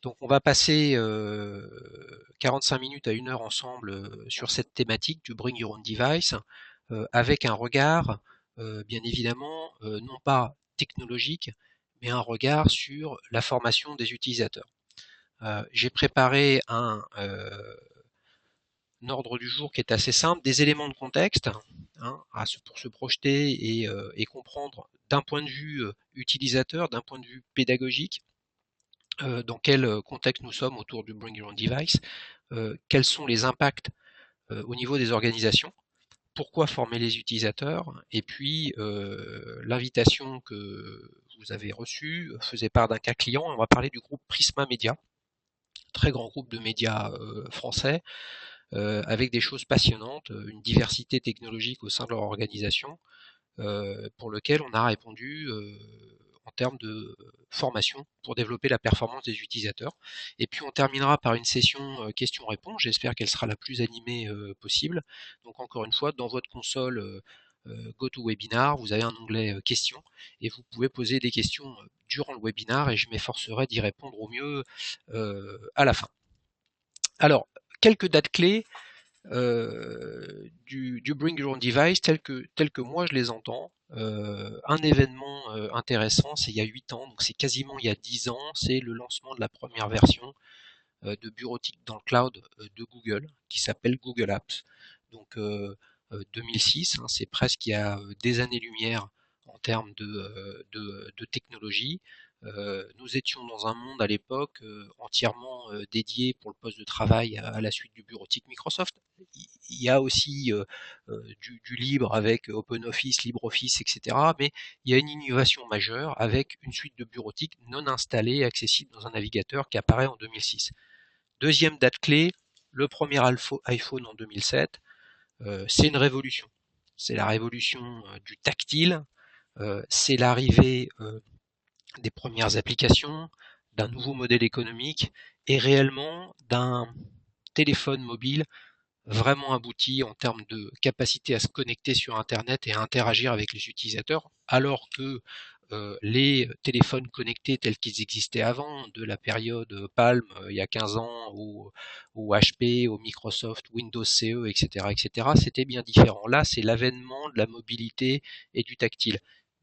Donc on va passer 45 minutes à 1 heure ensemble sur cette thématique du Bring Your Own Device, avec un regard, bien évidemment, non pas technologique, mais un regard sur la formation des utilisateurs. J'ai préparé un ordre du jour qui est assez simple, des éléments de contexte pour se projeter et comprendre d'un point de vue utilisateur, d'un point de vue pédagogique, dans quel contexte nous sommes autour du Bring Your Own Device, quels sont les impacts au niveau des organisations, pourquoi former les utilisateurs, et puis l'invitation que vous avez reçue faisait part d'un cas client. On va parler du groupe Prisma Media, très grand groupe de médias français, avec des choses passionnantes, une diversité technologique au sein de leur organisation, pour lequel on a répondu en termes de formation pour développer la performance des utilisateurs. Et puis on terminera par une session questions-réponses. J'espère qu'elle sera la plus animée possible. Donc encore une fois, dans votre console GoToWebinar, vous avez un onglet questions et vous pouvez poser des questions durant le webinar et je m'efforcerai d'y répondre au mieux à la fin. Alors, quelques dates clés du Bring Your Own Device tel que moi je les entends. Un événement intéressant, c'est il y a 8 ans, donc c'est quasiment il y a 10 ans, c'est le lancement de la première version de bureautique dans le cloud de Google, qui s'appelle Google Apps. Donc 2006, c'est presque il y a des années-lumière en termes de technologie. Nous étions dans un monde à l'époque entièrement dédié pour le poste de travail à la suite du bureautique Microsoft. Il y a aussi du libre avec OpenOffice, LibreOffice, etc. Mais il y a une innovation majeure avec une suite de bureautique non installée, accessible dans un navigateur qui apparaît en 2006. Deuxième date clé, le premier iPhone en 2007, c'est une révolution. C'est la révolution du tactile, c'est l'arrivée des premières applications, d'un nouveau modèle économique et réellement d'un téléphone mobile vraiment abouti en termes de capacité à se connecter sur Internet et à interagir avec les utilisateurs, alors que les téléphones connectés tels qu'ils existaient avant, de la période Palm il y a 15 ans, au HP, au Microsoft, Windows CE, etc., etc., c'était bien différent. Là, c'est l'avènement de la mobilité et du tactile.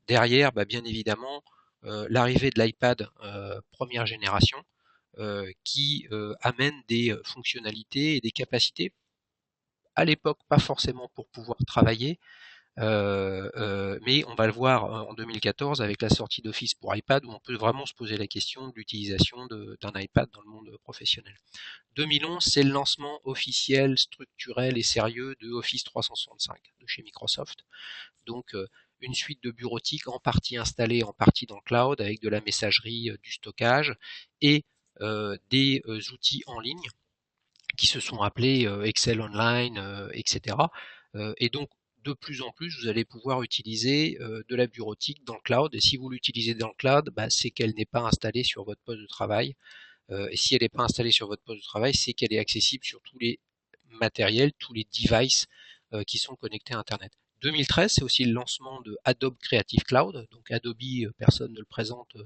Derrière, bien évidemment, l'arrivée de l'iPad première génération, qui amène des fonctionnalités et des capacités à l'époque pas forcément pour pouvoir travailler, mais on va le voir en 2014 avec la sortie d'Office pour iPad où on peut vraiment se poser la question de l'utilisation d'un iPad dans le monde professionnel. 2011, c'est le lancement officiel, structurel et sérieux de Office 365 de chez Microsoft. Donc une suite de bureautique en partie installée, en partie dans le cloud avec de la messagerie, du stockage et des outils en ligne qui se sont appelés Excel Online, etc. Et donc de plus en plus, vous allez pouvoir utiliser de la bureautique dans le cloud. Et si vous l'utilisez dans le cloud, c'est qu'elle n'est pas installée sur votre poste de travail. Et si elle n'est pas installée sur votre poste de travail, c'est qu'elle est accessible sur tous les matériels, tous les devices qui sont connectés à Internet. 2013, c'est aussi le lancement de Adobe Creative Cloud. Donc Adobe, personne ne le présente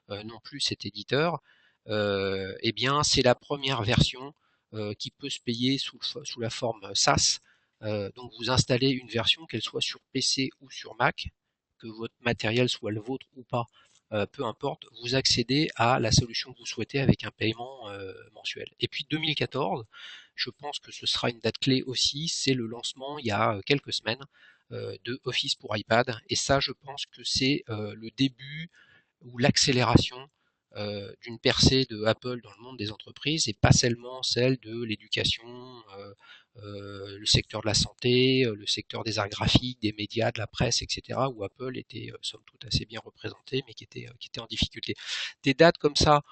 non plus, cet éditeur. Eh bien, c'est la première version qui peut se payer sous la forme SaaS. Donc vous installez une version, qu'elle soit sur PC ou sur Mac, que votre matériel soit le vôtre ou pas, peu importe, vous accédez à la solution que vous souhaitez avec un paiement mensuel. Et puis 2014, je pense que ce sera une date clé aussi, c'est le lancement il y a quelques semaines de Office pour iPad. Et ça, je pense que c'est le début ou l'accélération d'une percée de Apple dans le monde des entreprises et pas seulement celle de l'éducation, le secteur de la santé, le secteur des arts graphiques, des médias, de la presse, etc., où Apple était somme toute assez bien représenté, mais qui était en difficulté. Des dates comme ça,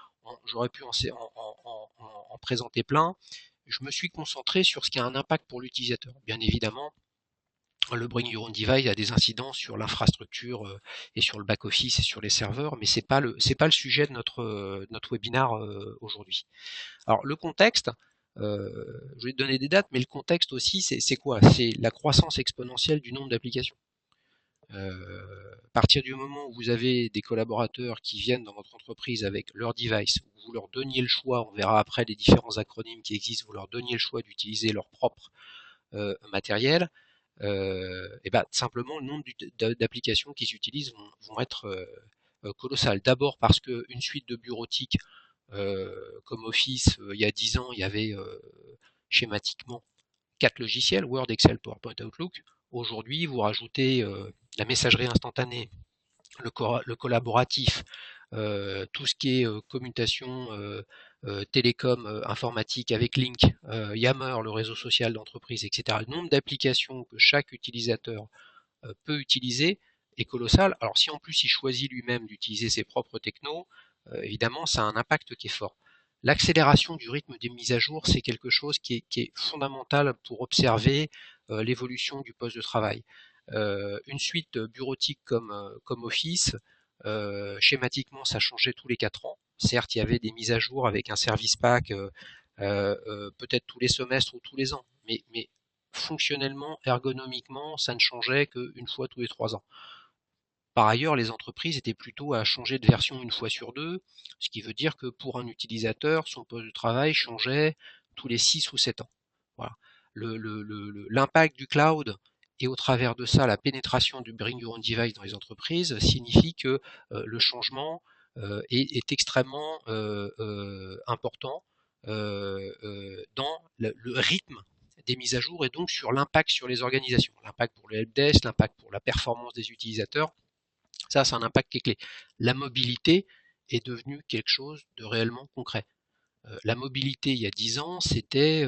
j'aurais pu en présenter plein. Je me suis concentré sur ce qui a un impact pour l'utilisateur. Bien évidemment, le Bring Your Own Device a des incidences sur l'infrastructure et sur le back-office et sur les serveurs, mais c'est pas le sujet de notre webinaire aujourd'hui. Alors le contexte, je vais te donner des dates, mais le contexte aussi, c'est quoi? C'est la croissance exponentielle du nombre d'applications. À partir du moment où vous avez des collaborateurs qui viennent dans votre entreprise avec leur device, vous vous leur donniez le choix, on verra après les différents acronymes qui existent, vous leur donniez le choix d'utiliser leur propre matériel, et ben, simplement le nombre d'applications qui s'utilisent vont être colossales. D'abord parce qu'une suite de bureautique comme Office, il y a 10 ans, il y avait schématiquement 4 logiciels, Word, Excel, PowerPoint, Outlook. Aujourd'hui, vous rajoutez la messagerie instantanée, le collaboratif, tout ce qui est commutation télécom informatique avec Link, Yammer, le réseau social d'entreprise, etc. Le nombre d'applications que chaque utilisateur peut utiliser est colossal. Alors si en plus il choisit lui-même d'utiliser ses propres technos, évidemment ça a un impact qui est fort. L'accélération du rythme des mises à jour, c'est quelque chose qui est fondamental pour observer l'évolution du poste de travail. Une suite bureautique comme Office, schématiquement ça changeait tous les 4 ans. Certes, il y avait des mises à jour avec un service pack peut-être tous les semestres ou tous les ans, mais fonctionnellement, ergonomiquement, ça ne changeait qu'une fois tous les 3 ans. Par ailleurs, les entreprises étaient plutôt à changer de version une fois sur deux, ce qui veut dire que pour un utilisateur, son poste de travail changeait tous les 6 ou 7 ans. Voilà. L'impact du cloud et au travers de ça, la pénétration du Bring Your Own Device dans les entreprises signifie que le changement est extrêmement important dans le rythme des mises à jour et donc sur l'impact sur les organisations, l'impact pour le helpdesk, l'impact pour la performance des utilisateurs. Ça, c'est un impact qui est clé. La mobilité est devenue quelque chose de réellement concret. La mobilité, il y a 10 ans, c'était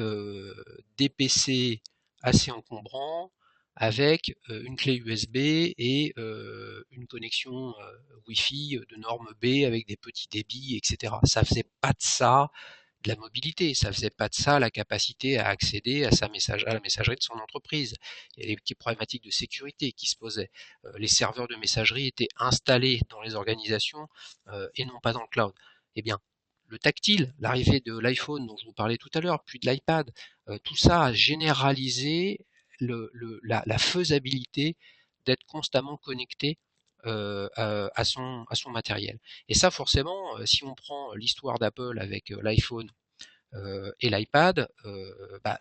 des PC assez encombrants avec une clé USB et une connexion Wi-Fi de norme B avec des petits débits, etc. Ça faisait pas de ça de la mobilité, ça faisait pas de ça la capacité à accéder à la messagerie de son entreprise. Il y a des problématiques de sécurité qui se posaient. Les serveurs de messagerie étaient installés dans les organisations et non pas dans le cloud. Eh bien, le tactile, l'arrivée de l'iPhone dont je vous parlais tout à l'heure, puis de l'iPad, tout ça a généralisé la faisabilité d'être constamment connecté à son matériel. Et ça, forcément, si on prend l'histoire d'Apple avec l'iPhone et l'iPad,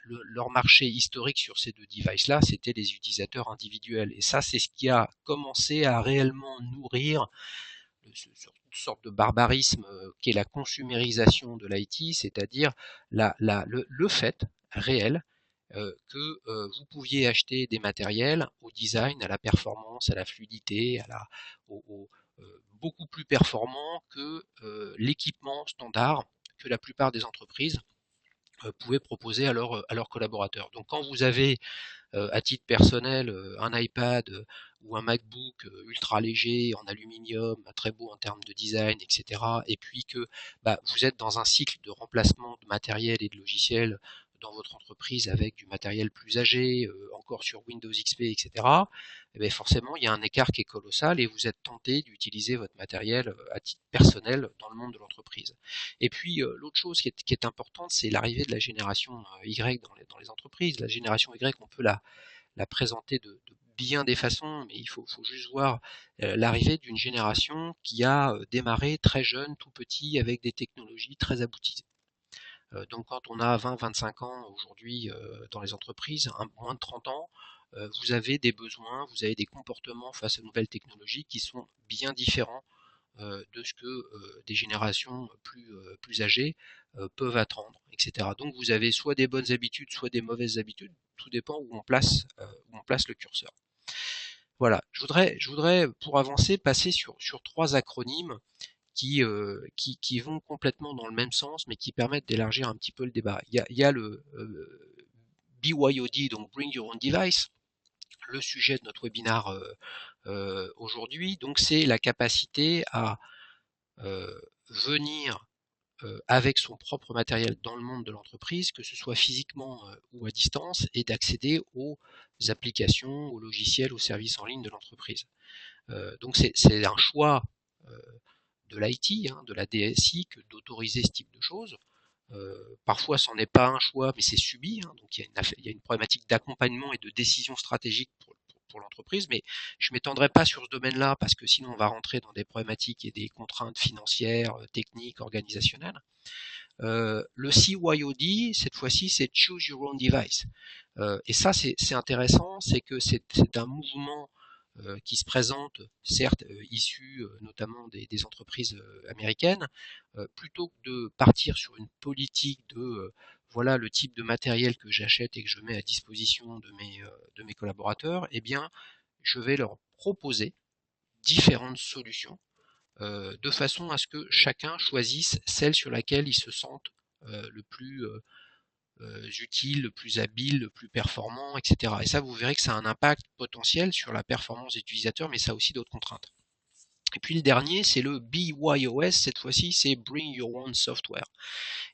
leur marché historique sur ces deux devices-là, c'était les utilisateurs individuels. Et ça, c'est ce qui a commencé à réellement nourrir une sorte de barbarisme qui est la consumérisation de l'IT, c'est-à-dire le fait réel que vous pouviez acheter des matériels au design, à la performance, à la fluidité, beaucoup plus performants que l'équipement standard que la plupart des entreprises pouvaient proposer à leurs collaborateurs. Donc quand vous avez à titre personnel un iPad ou un MacBook ultra léger en aluminium, très beau en termes de design, etc. Et puis que vous êtes dans un cycle de remplacement de matériel et de logiciels dans votre entreprise avec du matériel plus âgé, encore sur Windows XP, etc. Et bien forcément, il y a un écart qui est colossal et vous êtes tenté d'utiliser votre matériel à titre personnel dans le monde de l'entreprise. Et puis l'autre chose qui est importante, c'est l'arrivée de la génération Y dans les entreprises. La génération Y, on peut la présenter de bien des façons, mais il faut juste voir l'arrivée d'une génération qui a démarré très jeune, tout petit, avec des technologies très abouties. Donc quand on a 20-25 ans aujourd'hui dans les entreprises, moins de 30 ans, vous avez des besoins, vous avez des comportements face aux nouvelles technologies qui sont bien différents de ce que des générations plus âgées peuvent attendre, etc. Donc vous avez soit des bonnes habitudes, soit des mauvaises habitudes, tout dépend où on place le curseur. Voilà, je voudrais pour avancer passer sur 3 acronymes qui vont complètement dans le même sens, mais qui permettent d'élargir un petit peu le débat. Il y a le BYOD, donc Bring Your Own Device, le sujet de notre webinaire aujourd'hui. Donc c'est la capacité à venir avec son propre matériel dans le monde de l'entreprise, que ce soit physiquement ou à distance, et d'accéder aux applications, aux logiciels, aux services en ligne de l'entreprise. Donc c'est un choix de l'IT, de la DSI, que d'autoriser ce type de choses. Parfois, c'en est pas un choix, mais c'est subi. Donc il y a une problématique d'accompagnement et de décision stratégique pour l'entreprise, mais je m'étendrai pas sur ce domaine-là parce que sinon on va rentrer dans des problématiques et des contraintes financières, techniques, organisationnelles. Le CYOD, cette fois-ci, c'est Choose Your Own Device. Et ça, c'est intéressant, c'est que c'est un mouvement qui se présente, certes issu notamment des entreprises américaines, plutôt que de partir sur une politique de voilà le type de matériel que j'achète et que je mets à disposition de mes collaborateurs, eh bien, je vais leur proposer différentes solutions de façon à ce que chacun choisisse celle sur laquelle il se sente le plus utile, le plus habile, le plus performant, etc. Et ça, vous verrez que ça a un impact potentiel sur la performance des utilisateurs, mais ça a aussi d'autres contraintes. Et puis le dernier, c'est le BYOS, cette fois-ci, c'est Bring Your Own Software.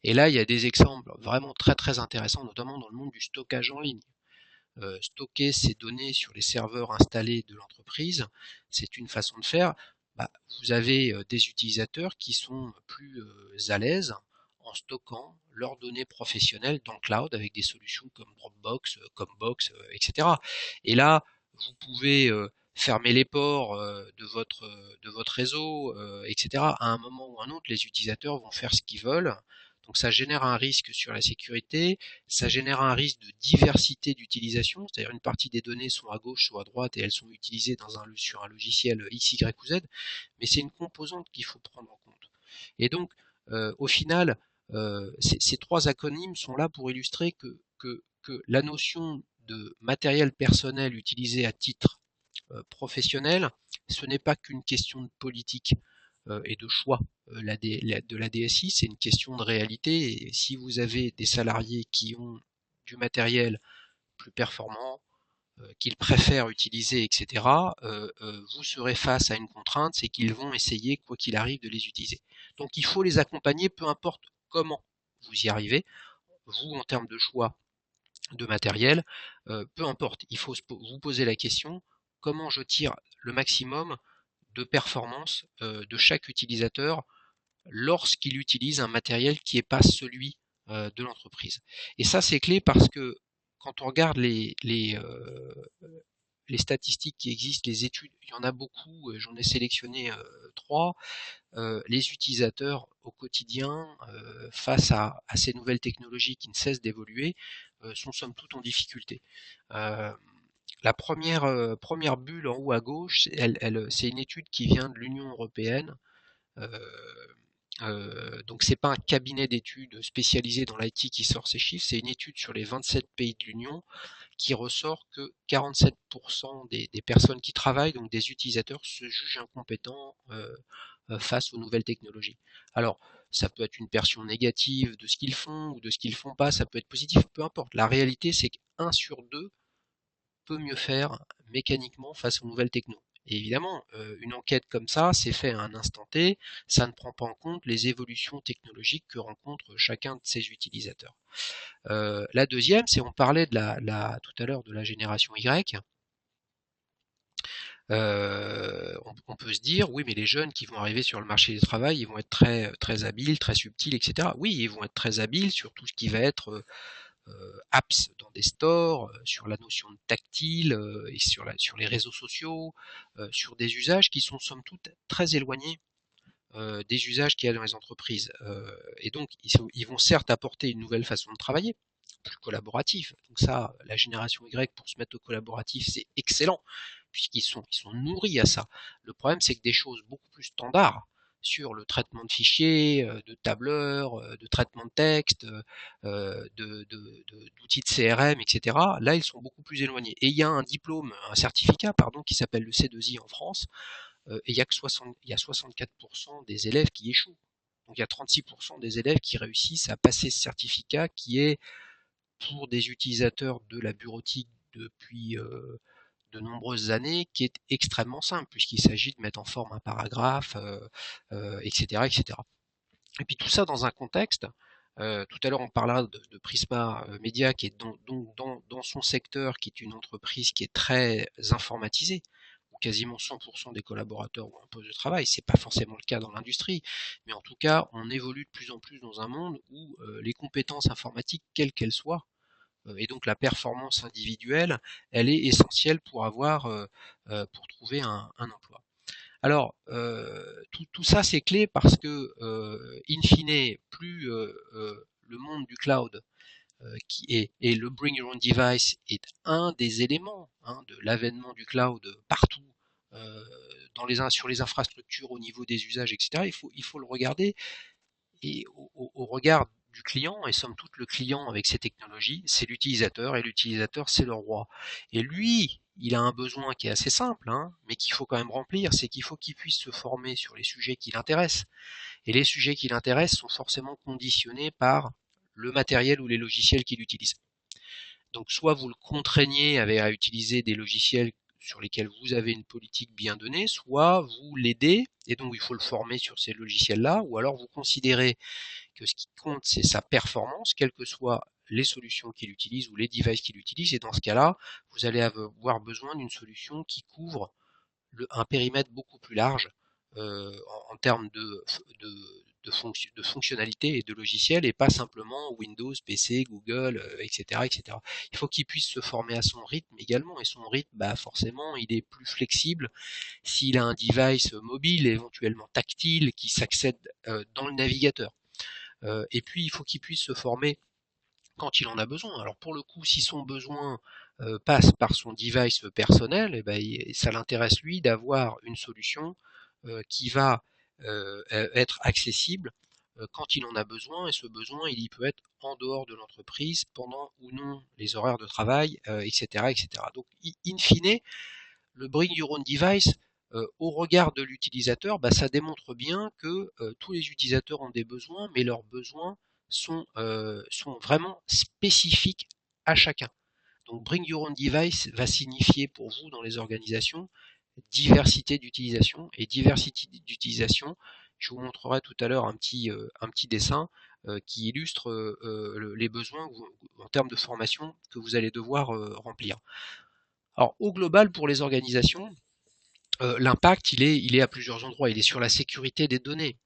Et là, il y a des exemples vraiment très très intéressants, notamment dans le monde du stockage en ligne. Stocker ces données sur les serveurs installés de l'entreprise, c'est une façon de faire. Vous avez des utilisateurs qui sont plus à l'aise en stockant leurs données professionnelles dans le cloud avec des solutions comme Dropbox, Combox, etc. Et là, vous pouvez fermer les ports de votre réseau, etc. À un moment ou un autre, les utilisateurs vont faire ce qu'ils veulent. Donc ça génère un risque sur la sécurité, ça génère un risque de diversité d'utilisation, c'est-à-dire une partie des données sont à gauche, soit à droite, et elles sont utilisées sur un logiciel X, Y ou Z, mais c'est une composante qu'il faut prendre en compte. Et donc, au final, ces trois acronymes sont là pour illustrer que la notion de matériel personnel utilisé à titre professionnel, ce n'est pas qu'une question de politique et de choix de la DSI, c'est une question de réalité. Et si vous avez des salariés qui ont du matériel plus performant, qu'ils préfèrent utiliser, etc., vous serez face à une contrainte, c'est qu'ils vont essayer, quoi qu'il arrive, de les utiliser. Donc il faut les accompagner, peu importe comment vous y arrivez, vous en termes de choix de matériel, peu importe, il faut vous poser la question, comment je tire le maximum de performance de chaque utilisateur lorsqu'il utilise un matériel qui n'est pas celui de l'entreprise. Et ça, c'est clé parce que quand on regarde les statistiques qui existent, les études, il y en a beaucoup, j'en ai sélectionné trois. Les utilisateurs au quotidien, face à ces nouvelles technologies qui ne cessent d'évoluer, sont somme toute en difficulté. La première bulle en haut à gauche, c'est une étude qui vient de l'Union européenne. Donc c'est pas un cabinet d'études spécialisé dans l'IT qui sort ces chiffres, c'est une étude sur les 27 pays de l'Union qui ressort que 47% des personnes qui travaillent, donc des utilisateurs, se jugent incompétents face aux nouvelles technologies. Alors, ça peut être une perception négative de ce qu'ils font ou de ce qu'ils font pas, ça peut être positif, peu importe. La réalité, c'est qu'un sur deux peut mieux faire mécaniquement face aux nouvelles techno. Et évidemment, une enquête comme ça, c'est fait à un instant T, ça ne prend pas en compte les évolutions technologiques que rencontre chacun de ses utilisateurs. La deuxième, c'est on parlait tout à l'heure de la génération Y. On peut se dire, oui, mais les jeunes qui vont arriver sur le marché du travail, ils vont être très, très habiles, très subtils, etc. Oui, ils vont être très habiles sur tout ce qui va être apps dans des stores, sur la notion de tactile et sur les réseaux sociaux, sur des usages qui sont somme toute très éloignés des usages qu'il y a dans les entreprises. Et donc, ils vont certes apporter une nouvelle façon de travailler, plus collaboratif. Donc ça, la génération Y, pour se mettre au collaboratif, c'est excellent, ils sont nourris à ça. Le problème, c'est que des choses beaucoup plus standards, sur le traitement de fichiers, de tableurs, de traitement de texte, d'outils de CRM, etc. Là, ils sont beaucoup plus éloignés. Et il y a un certificat, pardon, qui s'appelle le C2I en France, et il y a 64% des élèves qui échouent. Donc il y a 36% des élèves qui réussissent à passer ce certificat qui est pour des utilisateurs de la bureautique depuis de nombreuses années, qui est extrêmement simple, puisqu'il s'agit de mettre en forme un paragraphe, etc., etc. Et puis tout ça dans un contexte, tout à l'heure on parlera de Prisma Media, qui est dans son secteur, qui est une entreprise qui est très informatisée, où quasiment 100% des collaborateurs ont un poste de travail. C'est pas forcément le cas dans l'industrie, mais en tout cas on évolue de plus en plus dans un monde où les compétences informatiques, quelles qu'elles soient, et donc la performance individuelle, elle est essentielle pour trouver un emploi. Alors, tout ça c'est clé parce que, in fine, plus le monde du cloud et le Bring Your Own Device est un des éléments de l'avènement du cloud partout, euh, sur les infrastructures, au niveau des usages, etc. Il faut le regarder et au regard du client, et somme toute le client avec ses technologies, c'est l'utilisateur, et l'utilisateur c'est le roi. Et lui, il a un besoin qui est assez simple, mais qu'il faut quand même remplir, c'est qu'il faut qu'il puisse se former sur les sujets qui l'intéressent. Et les sujets qui l'intéressent sont forcément conditionnés par le matériel ou les logiciels qu'il utilise. Donc soit vous le contraignez à utiliser des logiciels sur lesquels vous avez une politique bien donnée, soit vous l'aidez, et donc il faut le former sur ces logiciels-là, ou alors vous considérez que ce qui compte, c'est sa performance, quelles que soient les solutions qu'il utilise ou les devices qu'il utilise, et dans ce cas-là, vous allez avoir besoin d'une solution qui couvre un périmètre beaucoup plus large en termes de fonctionnalités et de logiciels, et pas simplement Windows, PC, Google, etc., etc. Il faut qu'il puisse se former à son rythme également, et son rythme, forcément, il est plus flexible s'il a un device mobile, éventuellement tactile, qui s'accède dans le navigateur. Et puis, il faut qu'il puisse se former quand il en a besoin. Alors pour le coup, si son besoin passe par son device personnel, ça l'intéresse lui d'avoir une solution qui va être accessible quand il en a besoin, et ce besoin, il y peut être en dehors de l'entreprise, pendant ou non les horaires de travail, etc., etc. Donc, in fine, le Bring Your Own Device, au regard de l'utilisateur, ça démontre bien que tous les utilisateurs ont des besoins, mais leurs besoins sont vraiment spécifiques à chacun. Donc Bring Your Own Device va signifier pour vous dans les organisations diversité d'utilisation, et diversité d'utilisation, je vous montrerai tout à l'heure un petit dessin qui illustre les besoins en termes de formation que vous allez devoir remplir. Alors au global, pour les organisations, l'impact il est à plusieurs endroits. Il est sur la sécurité des données.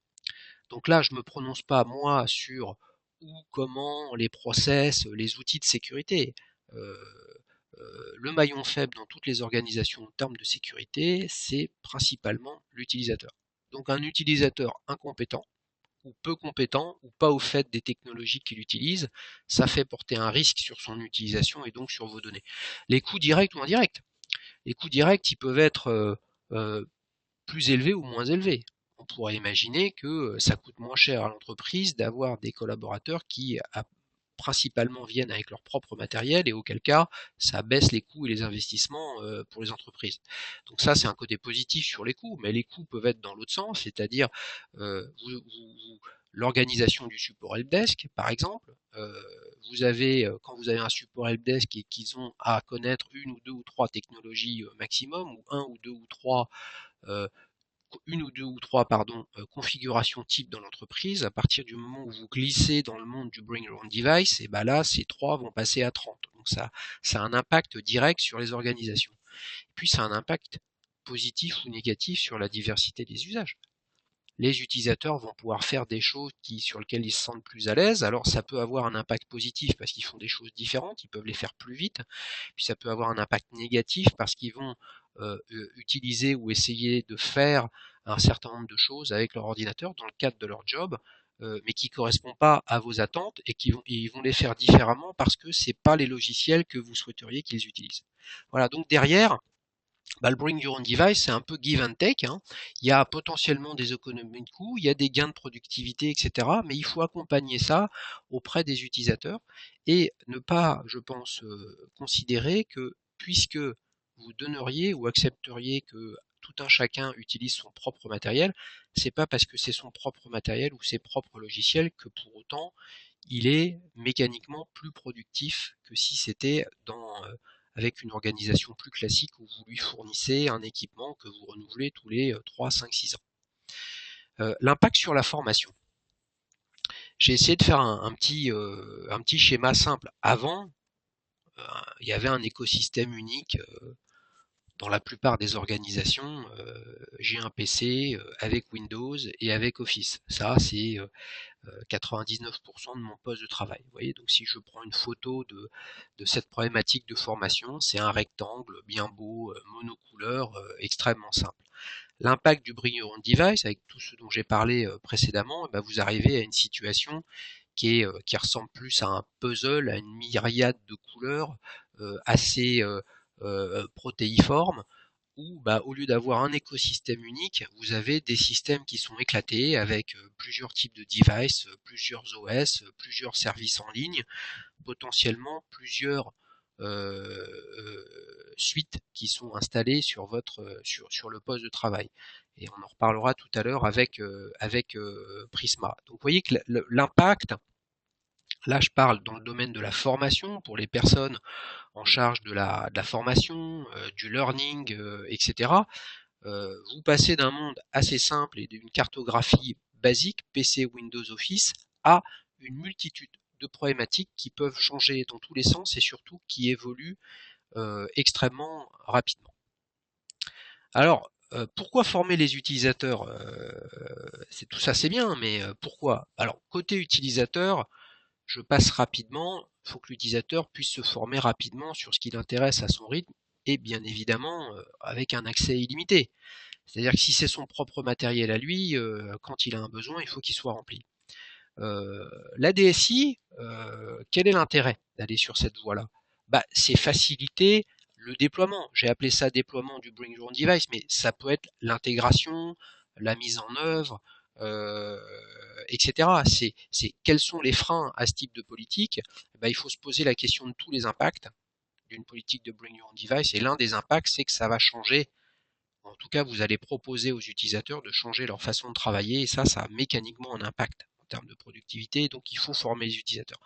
Donc là, je me prononce pas moi sur où, comment, les process, les outils de sécurité. Euh, le maillon faible dans toutes les organisations en termes de sécurité, c'est principalement l'utilisateur. Donc un utilisateur incompétent, ou peu compétent, ou pas au fait des technologies qu'il utilise, ça fait porter un risque sur son utilisation et donc sur vos données. Les coûts directs ou indirects. Les coûts directs, ils peuvent être plus élevés ou moins élevés. On pourrait imaginer que ça coûte moins cher à l'entreprise d'avoir des collaborateurs qui principalement viennent avec leur propre matériel, et auquel cas ça baisse les coûts et les investissements pour les entreprises. Donc ça, c'est un côté positif sur les coûts, mais les coûts peuvent être dans l'autre sens, c'est-à-dire l'organisation du support helpdesk, par exemple. Quand vous avez un support helpdesk et qu'ils ont à connaître une ou deux ou trois technologies maximum, ou euh, une ou deux ou trois configurations type dans l'entreprise, à partir du moment où vous glissez dans le monde du Bring Your Own Device, et là, ces trois vont passer à 30. Donc ça a un impact direct sur les organisations. Et puis ça a un impact positif ou négatif sur la diversité des usages. Les utilisateurs vont pouvoir faire des choses sur lesquelles ils se sentent plus à l'aise. Alors ça peut avoir un impact positif parce qu'ils font des choses différentes, ils peuvent les faire plus vite. Puis ça peut avoir un impact négatif parce qu'ils vont utiliser ou essayer de faire un certain nombre de choses avec leur ordinateur dans le cadre de leur job, mais qui ne correspondent pas à vos attentes, et ils vont les faire différemment parce que c'est pas les logiciels que vous souhaiteriez qu'ils utilisent. Voilà, donc derrière, le Bring Your Own Device, c'est un peu give and take. Il y a potentiellement des économies de coûts, il y a des gains de productivité, etc. Mais il faut accompagner ça auprès des utilisateurs, et ne pas, je pense, considérer que puisque vous donneriez ou accepteriez que tout un chacun utilise son propre matériel, c'est pas parce que c'est son propre matériel ou ses propres logiciels que pour autant il est mécaniquement plus productif que si c'était avec une organisation plus classique où vous lui fournissez un équipement que vous renouvelez tous les 3, 5, 6 ans. L'impact sur la formation. J'ai essayé de faire un petit schéma simple. Avant, il y avait un écosystème unique dans la plupart des organisations, j'ai un PC avec Windows et avec Office. Ça, c'est 99% de mon poste de travail. Vous voyez, donc si je prends une photo de cette problématique de formation, c'est un rectangle bien beau, monocouleur, extrêmement simple. L'impact du Bring Your Own Device, avec tout ce dont j'ai parlé précédemment, vous arrivez à une situation qui ressemble plus à un puzzle, à une myriade de couleurs assez protéiformes, où au lieu d'avoir un écosystème unique, vous avez des systèmes qui sont éclatés avec plusieurs types de devices, plusieurs OS, plusieurs services en ligne, potentiellement plusieurs suites qui sont installées sur votre sur le poste de travail. Et on en reparlera tout à l'heure avec Prisma. Donc vous voyez que l'impact, là je parle dans le domaine de la formation pour les personnes en charge de la formation, du learning, etc. Vous passez d'un monde assez simple et d'une cartographie basique, PC, Windows, Office, à une multitude de problématiques qui peuvent changer dans tous les sens et surtout qui évoluent extrêmement rapidement. Alors, pourquoi former les utilisateurs? Tout ça c'est bien, mais pourquoi? Alors, côté utilisateur, je passe rapidement, il faut que l'utilisateur puisse se former rapidement sur ce qui l'intéresse à son rythme et bien évidemment avec un accès illimité. C'est-à-dire que si c'est son propre matériel à lui, quand il a un besoin, il faut qu'il soit rempli. La DSI, quel est l'intérêt d'aller sur cette voie-là? C'est faciliter le déploiement. J'ai appelé ça déploiement du Bring Your Own Device, mais ça peut être l'intégration, la mise en œuvre, etc. C'est quels sont les freins à ce type de politique? Il faut se poser la question de tous les impacts d'une politique de Bring Your Own Device, et l'un des impacts, c'est que ça va changer. En tout cas, vous allez proposer aux utilisateurs de changer leur façon de travailler, et ça a mécaniquement un impact en termes de productivité, donc il faut former les utilisateurs.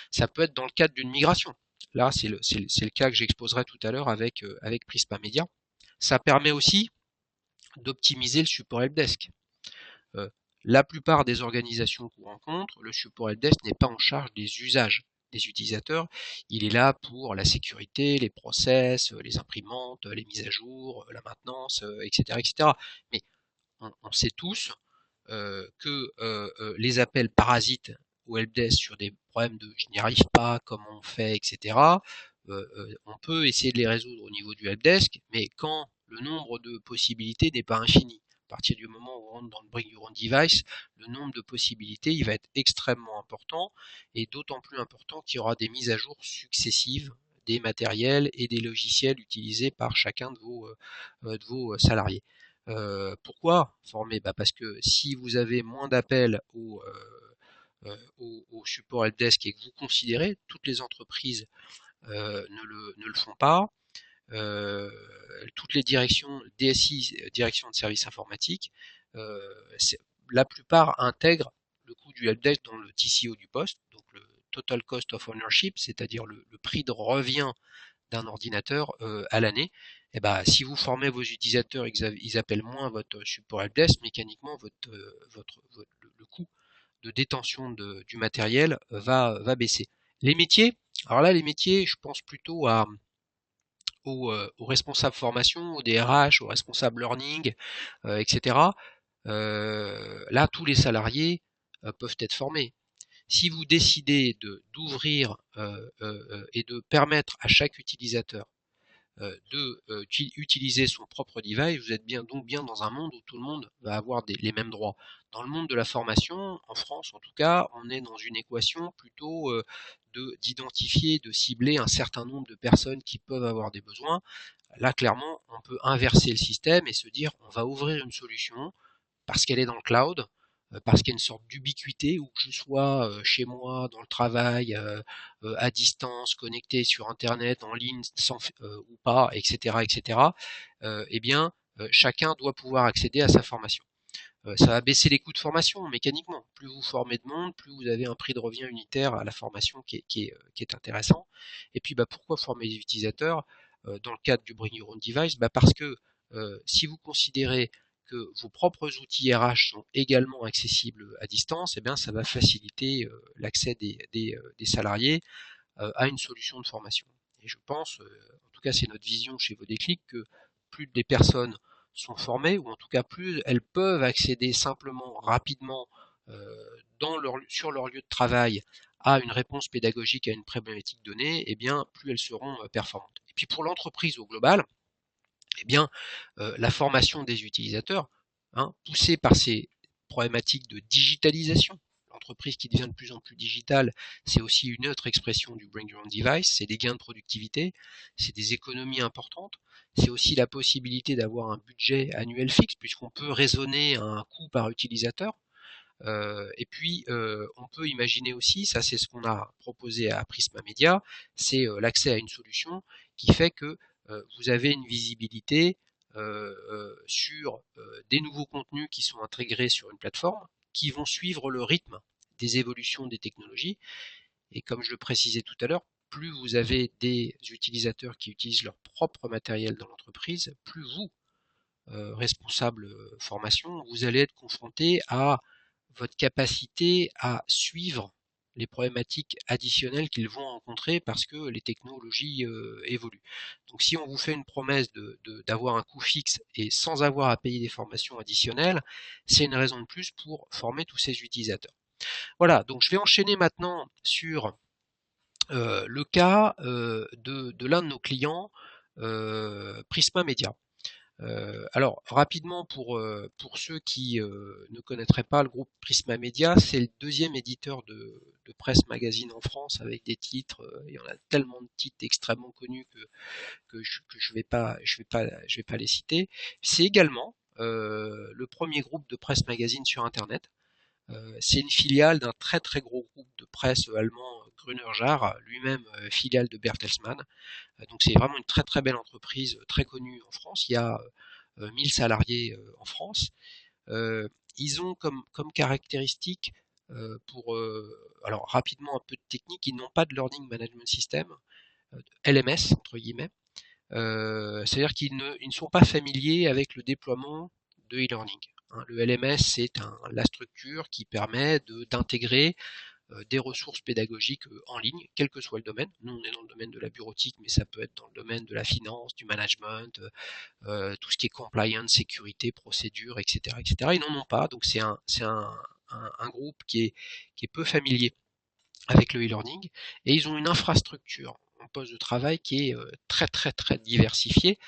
Ça peut être dans le cadre d'une migration. Là, c'est le cas que j'exposerai tout à l'heure avec Prisma Media. Ça permet aussi d'optimiser le support helpdesk. La plupart des organisations qu'on rencontre, le support helpdesk n'est pas en charge des usages des utilisateurs. Il est là pour la sécurité, les process, les imprimantes, les mises à jour, la maintenance, etc., etc. Mais on sait tous que les appels parasites au helpdesk sur des problèmes de je n'y arrive pas, comment on fait, etc. On peut essayer de les résoudre au niveau du helpdesk, mais quand le nombre de possibilités n'est pas infini. À partir du moment où on rentre dans le Bring Your Own Device, le nombre de possibilités il va être extrêmement important, et d'autant plus important qu'il y aura des mises à jour successives des matériels et des logiciels utilisés par chacun de vos salariés. Pourquoi former? Parce que si vous avez moins d'appels au support helpdesk et que vous considérez, toutes les entreprises ne le font pas, toutes les directions DSI, direction de services informatiques, la plupart intègrent le coût du helpdesk dans le TCO du poste, donc le Total Cost of Ownership, c'est-à-dire le prix de revient d'un ordinateur à l'année. Si vous formez vos utilisateurs et qu'ils appellent moins votre support helpdesk, mécaniquement le coût de détention du matériel va baisser. Les métiers, alors là les métiers, je pense plutôt aux responsables formation, aux DRH, aux responsables learning, etc. Là, tous les salariés peuvent être formés. Si vous décidez d'ouvrir et de permettre à chaque utilisateur utiliser son propre device, vous êtes donc bien dans un monde où tout le monde va avoir les mêmes droits. Dans le monde de la formation, en France en tout cas, on est dans une équation plutôt d'identifier, de cibler un certain nombre de personnes qui peuvent avoir des besoins. Là, clairement, on peut inverser le système et se dire on va ouvrir une solution parce qu'elle est dans le cloud, parce qu'il y a une sorte d'ubiquité où que je sois chez moi, dans le travail, à distance, connecté sur Internet, en ligne, ou pas, etc., etc. Chacun doit pouvoir accéder à sa formation. Ça va baisser les coûts de formation mécaniquement. Plus vous formez de monde, plus vous avez un prix de revient unitaire à la formation qui est intéressant. Et puis pourquoi former les utilisateurs dans le cadre du Bring Your Own Device? Parce que si vous considérez que vos propres outils RH sont également accessibles à distance, ça va faciliter l'accès des salariés à une solution de formation. Et je pense, en tout cas c'est notre vision chez Vodéclic, que plus les personnes sont formées, ou en tout cas plus elles peuvent accéder simplement, rapidement, sur leur lieu de travail à une réponse pédagogique à une problématique donnée, et bien plus elles seront performantes. Et puis pour l'entreprise au global, eh bien la formation des utilisateurs, poussée par ces problématiques de digitalisation. L'entreprise qui devient de plus en plus digitale, c'est aussi une autre expression du Bring Your Own Device, c'est des gains de productivité, c'est des économies importantes, c'est aussi la possibilité d'avoir un budget annuel fixe, puisqu'on peut raisonner à un coût par utilisateur. Et puis, on peut imaginer aussi, ça c'est ce qu'on a proposé à Prisma Media, c'est l'accès à une solution qui fait que vous avez une visibilité sur des nouveaux contenus qui sont intégrés sur une plateforme, qui vont suivre le rythme des évolutions des technologies. Et comme je le précisais tout à l'heure, plus vous avez des utilisateurs qui utilisent leur propre matériel dans l'entreprise, plus vous, responsable formation, vous allez être confronté à votre capacité à suivre les problématiques additionnelles qu'ils vont rencontrer parce que les technologies évoluent. Donc si on vous fait une promesse d'avoir un coût fixe et sans avoir à payer des formations additionnelles, c'est une raison de plus pour former tous ces utilisateurs. Voilà, donc je vais enchaîner maintenant sur le cas de l'un de nos clients, Prisma Media. Alors rapidement pour ceux qui ne connaîtraient pas le groupe Prisma Media, c'est le deuxième éditeur de presse magazine en France avec des titres, il y en a tellement de titres extrêmement connus que je vais pas les citer. C'est également le premier groupe de presse magazine sur Internet. C'est une filiale d'un très très gros groupe de presse allemand, Gruner Jahr, lui-même filiale de Bertelsmann. Donc c'est vraiment une très très belle entreprise, très connue en France. Il y a 1000 salariés en France. Ils ont comme caractéristique, alors rapidement un peu de technique, ils n'ont pas de Learning Management System, LMS entre guillemets. C'est-à-dire ils ne sont pas familiers avec le déploiement de e-learning. Le LMS, c'est la structure qui permet d'intégrer des ressources pédagogiques en ligne, quel que soit le domaine. Nous, on est dans le domaine de la bureautique, mais ça peut être dans le domaine de la finance, du management, tout ce qui est compliance, sécurité, procédure, etc., etc. Ils n'en ont pas, donc c'est un groupe qui est peu familier avec le e-learning, et ils ont une infrastructure en poste de travail qui est très très très diversifiée.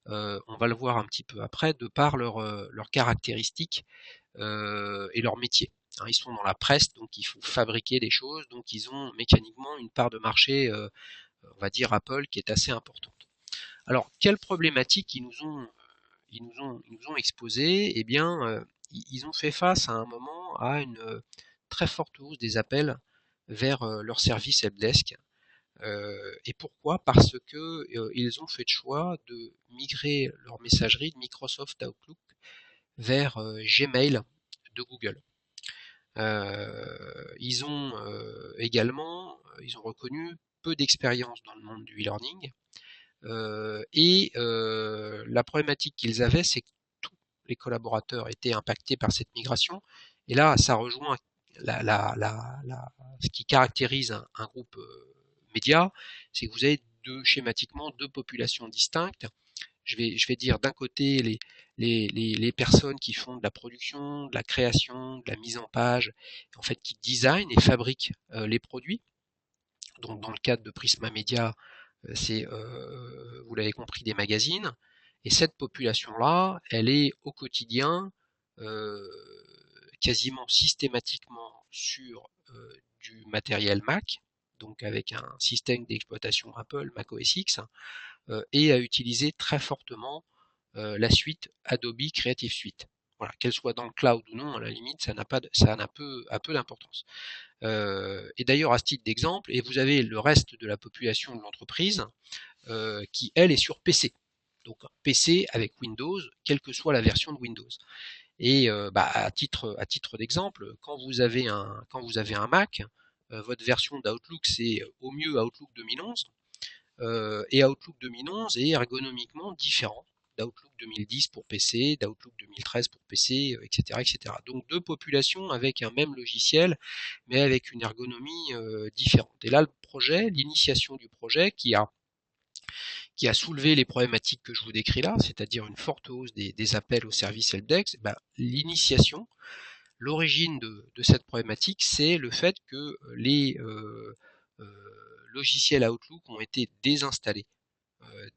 On va le voir un petit peu après, de par leurs caractéristiques et leur métier. Ils sont dans la presse, donc il faut fabriquer des choses, donc ils ont mécaniquement une part de marché, on va dire Apple, qui est assez importante. Alors, quelles problématiques ils nous ont exposé? Eh bien, ils ont fait face à un moment à une très forte hausse des appels vers leur service helpdesk. Et pourquoi? Parce que ils ont fait le choix de migrer leur messagerie de Microsoft Outlook vers Gmail de Google. Ils ont également, ils ont reconnu peu d'expérience dans le monde du e-learning. La problématique qu'ils avaient, c'est que tous les collaborateurs étaient impactés par cette migration. Et là, ça rejoint ce qui caractérise un groupe média, c'est que vous avez schématiquement deux populations distinctes. Je vais dire d'un côté les personnes qui font de la production, de la création, de la mise en page, en fait qui designent et fabriquent les produits. Donc dans le cadre de Prisma Media, c'est, vous l'avez compris, des magazines. Et cette population-là, elle est au quotidien quasiment systématiquement sur du matériel Mac, donc avec un système d'exploitation Apple, Mac OS X, et à utiliser très fortement la suite Adobe Creative Suite. Voilà, qu'elle soit dans le cloud ou non, à la limite, ça n'a peu d'importance. Et d'ailleurs, à ce titre d'exemple, et vous avez le reste de la population de l'entreprise qui, elle, est sur PC. Donc PC avec Windows, quelle que soit la version de Windows. Et à titre d'exemple, quand vous avez un Mac, votre version d'Outlook, c'est au mieux Outlook 2011, et Outlook 2011 est ergonomiquement différent d'Outlook 2010 pour PC, d'Outlook 2013 pour PC, etc., etc. Donc deux populations avec un même logiciel, mais avec une ergonomie différente. Et là, l'initiation du projet, qui a qui a soulevé les problématiques que je vous décris là, c'est-à-dire une forte hausse des appels au service helpdesk, l'initiation, l'origine de cette problématique, c'est le fait que les logiciels Outlook ont été désinstallés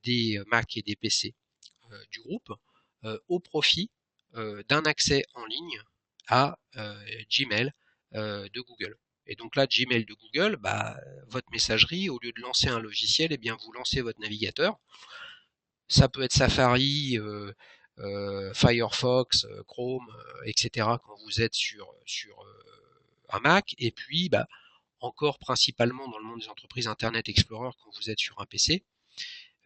des Mac et des PC du groupe au profit d'un accès en ligne à Gmail de Google. Et donc là, Gmail de Google, votre messagerie, au lieu de lancer un logiciel, eh bien vous lancez votre navigateur. Ça peut être Safari, Firefox, Chrome, etc. quand vous êtes sur un Mac, et puis encore principalement dans le monde des entreprises Internet Explorer quand vous êtes sur un PC.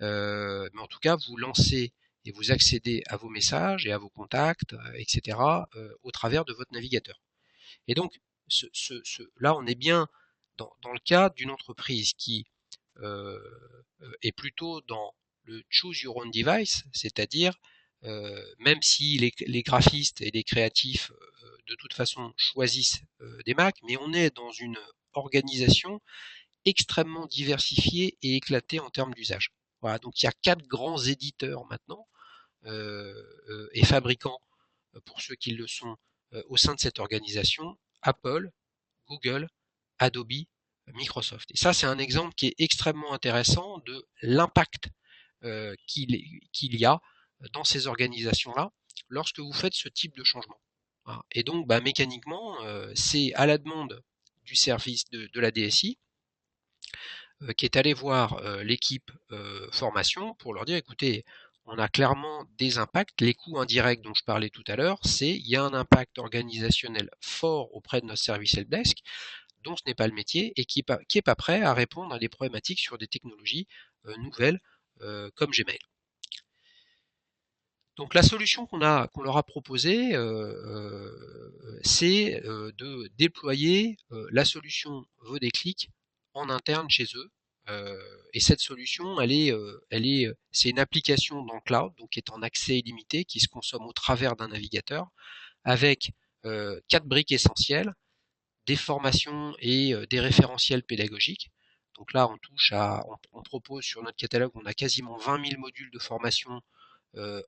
Mais en tout cas, vous lancez et vous accédez à vos messages et à vos contacts, etc. Au travers de votre navigateur. Et donc, là, on est bien dans le cas d'une entreprise qui est plutôt dans le choose your own device, c'est-à-dire même si les graphistes et les créatifs de toute façon choisissent des Mac, mais on est dans une organisation extrêmement diversifiée et éclatée en termes d'usage. Voilà, donc il y a 4 grands éditeurs maintenant et fabricants pour ceux qui le sont au sein de cette organisation: Apple, Google, Adobe, Microsoft. Et ça, c'est un exemple qui est extrêmement intéressant de l'impact qu'il y a dans ces organisations-là lorsque vous faites ce type de changement. Voilà. Et donc, mécaniquement, c'est à la demande du service de la DSI qui est allé voir l'équipe formation pour leur dire, écoutez, on a clairement des impacts. Les coûts indirects dont je parlais tout à l'heure, il y a un impact organisationnel fort auprès de notre service helpdesk, dont ce n'est pas le métier, et qui est pas prêt à répondre à des problématiques sur des technologies nouvelles comme Gmail. Donc la solution qu'on leur a proposée, c'est de déployer la solution Vodéclic en interne chez eux. Et cette solution, c'est une application dans le cloud, donc qui est en accès illimité, qui se consomme au travers d'un navigateur, avec 4 briques essentielles: des formations et des référentiels pédagogiques. Donc là, on propose sur notre catalogue, on a quasiment 20 000 modules de formation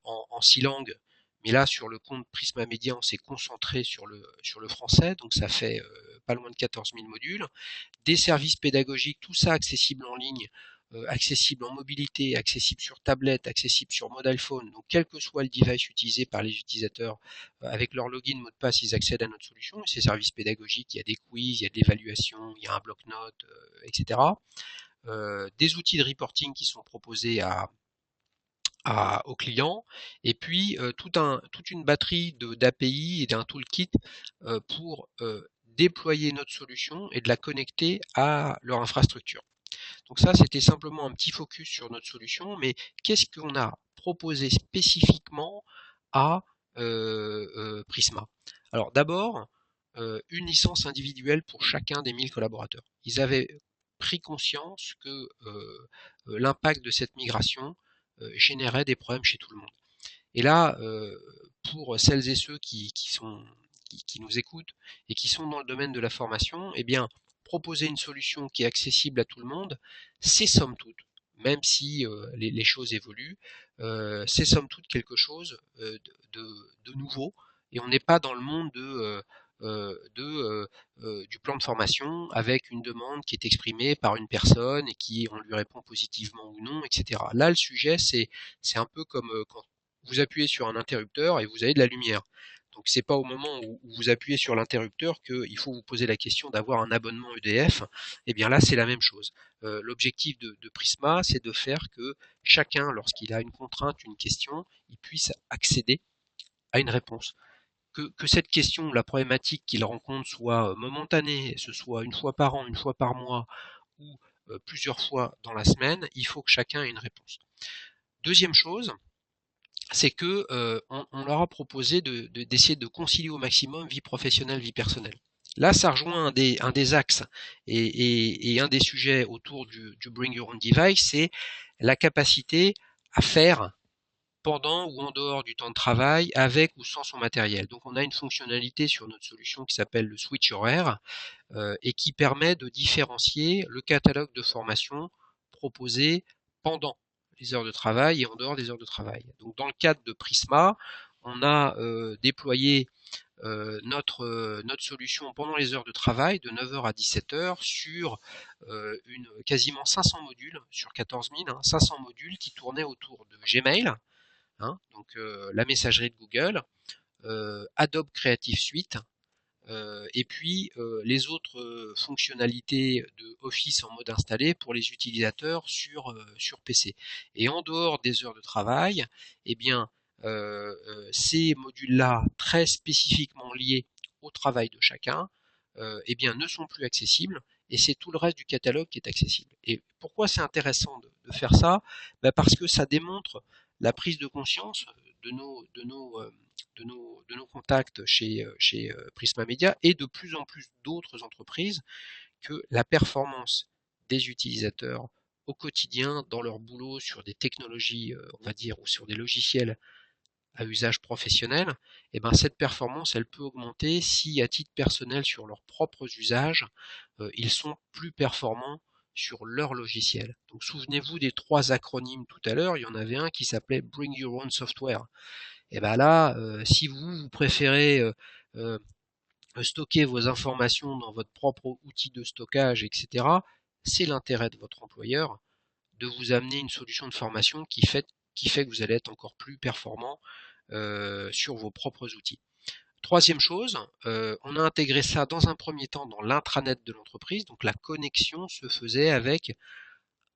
en 6 langues. Mais là, sur le compte Prisma Media, on s'est concentré sur le français, donc ça fait pas loin de 14 000 modules. Des services pédagogiques, tout ça accessible en ligne, accessible en mobilité, accessible sur tablette, accessible sur mobile phone. Donc quel que soit le device utilisé par les utilisateurs, avec leur login, mot de passe, ils accèdent à notre solution. Et ces services pédagogiques, il y a des quiz, il y a de l'évaluation, il y a un bloc-notes, etc. Des outils de reporting qui sont proposés aux clients, et puis toute une batterie d'API et d'un toolkit pour déployer notre solution et de la connecter à leur infrastructure. Donc ça, c'était simplement un petit focus sur notre solution, mais qu'est-ce qu'on a proposé spécifiquement à Prisma? Alors d'abord, une licence individuelle pour chacun des 1000 collaborateurs. Ils avaient pris conscience que l'impact de cette migration générait des problèmes chez tout le monde. Et là, pour celles et ceux qui nous écoutent et qui sont dans le domaine de la formation, eh bien, proposer une solution qui est accessible à tout le monde, c'est somme toute, même si les choses évoluent, c'est somme toute quelque chose de nouveau, et on n'est pas dans le monde du plan de formation avec une demande qui est exprimée par une personne et qui on lui répond positivement ou non, etc. Là, le sujet, c'est un peu comme quand vous appuyez sur un interrupteur et vous avez de la lumière. Donc c'est pas au moment où vous appuyez sur l'interrupteur qu'il faut vous poser la question d'avoir un abonnement EDF. Eh bien là, c'est la même chose. L'objectif de Prisma, c'est de faire que chacun, lorsqu'il a une contrainte, une question, il puisse accéder à une réponse. Que cette question ou la problématique qu'il rencontre soit momentanée, ce soit une fois par an, une fois par mois ou plusieurs fois dans la semaine, il faut que chacun ait une réponse. Deuxième chose, c'est que on leur a proposé d'essayer de concilier au maximum vie professionnelle, vie personnelle. Là, ça rejoint un des axes et un des sujets autour du Bring Your Own Device, c'est la capacité à faire pendant ou en dehors du temps de travail, avec ou sans son matériel. Donc on a une fonctionnalité sur notre solution qui s'appelle le switch horaire et qui permet de différencier le catalogue de formation proposé pendant les heures de travail et en dehors des heures de travail. Donc dans le cadre de Prisma, on a déployé notre solution pendant les heures de travail de 9h à 17h sur quasiment 500 modules, sur 14 000, 500 modules qui tournaient autour de Gmail, donc la messagerie de Google, Adobe Creative Suite, et puis les autres fonctionnalités de Office en mode installé pour les utilisateurs sur PC. Et en dehors des heures de travail, eh bien, ces modules-là, très spécifiquement liés au travail de chacun, eh bien, ne sont plus accessibles, et c'est tout le reste du catalogue qui est accessible. Et pourquoi c'est intéressant de faire ça? Parce que ça démontre la prise de conscience de nos contacts chez Prisma Media et de plus en plus d'autres entreprises que la performance des utilisateurs au quotidien dans leur boulot sur des technologies, on va dire, ou sur des logiciels à usage professionnel, et ben cette performance, elle peut augmenter si à titre personnel sur leurs propres usages, ils sont plus performants sur leur logiciel. Donc souvenez-vous des 3 acronymes tout à l'heure, il y en avait un qui s'appelait Bring Your Own Software. Et ben là, si vous préférez euh, stocker vos informations dans votre propre outil de stockage, etc., c'est l'intérêt de votre employeur de vous amener une solution de formation qui fait que vous allez être encore plus performant sur vos propres outils. Troisième chose, on a intégré ça dans un premier temps dans l'intranet de l'entreprise, donc la connexion se faisait avec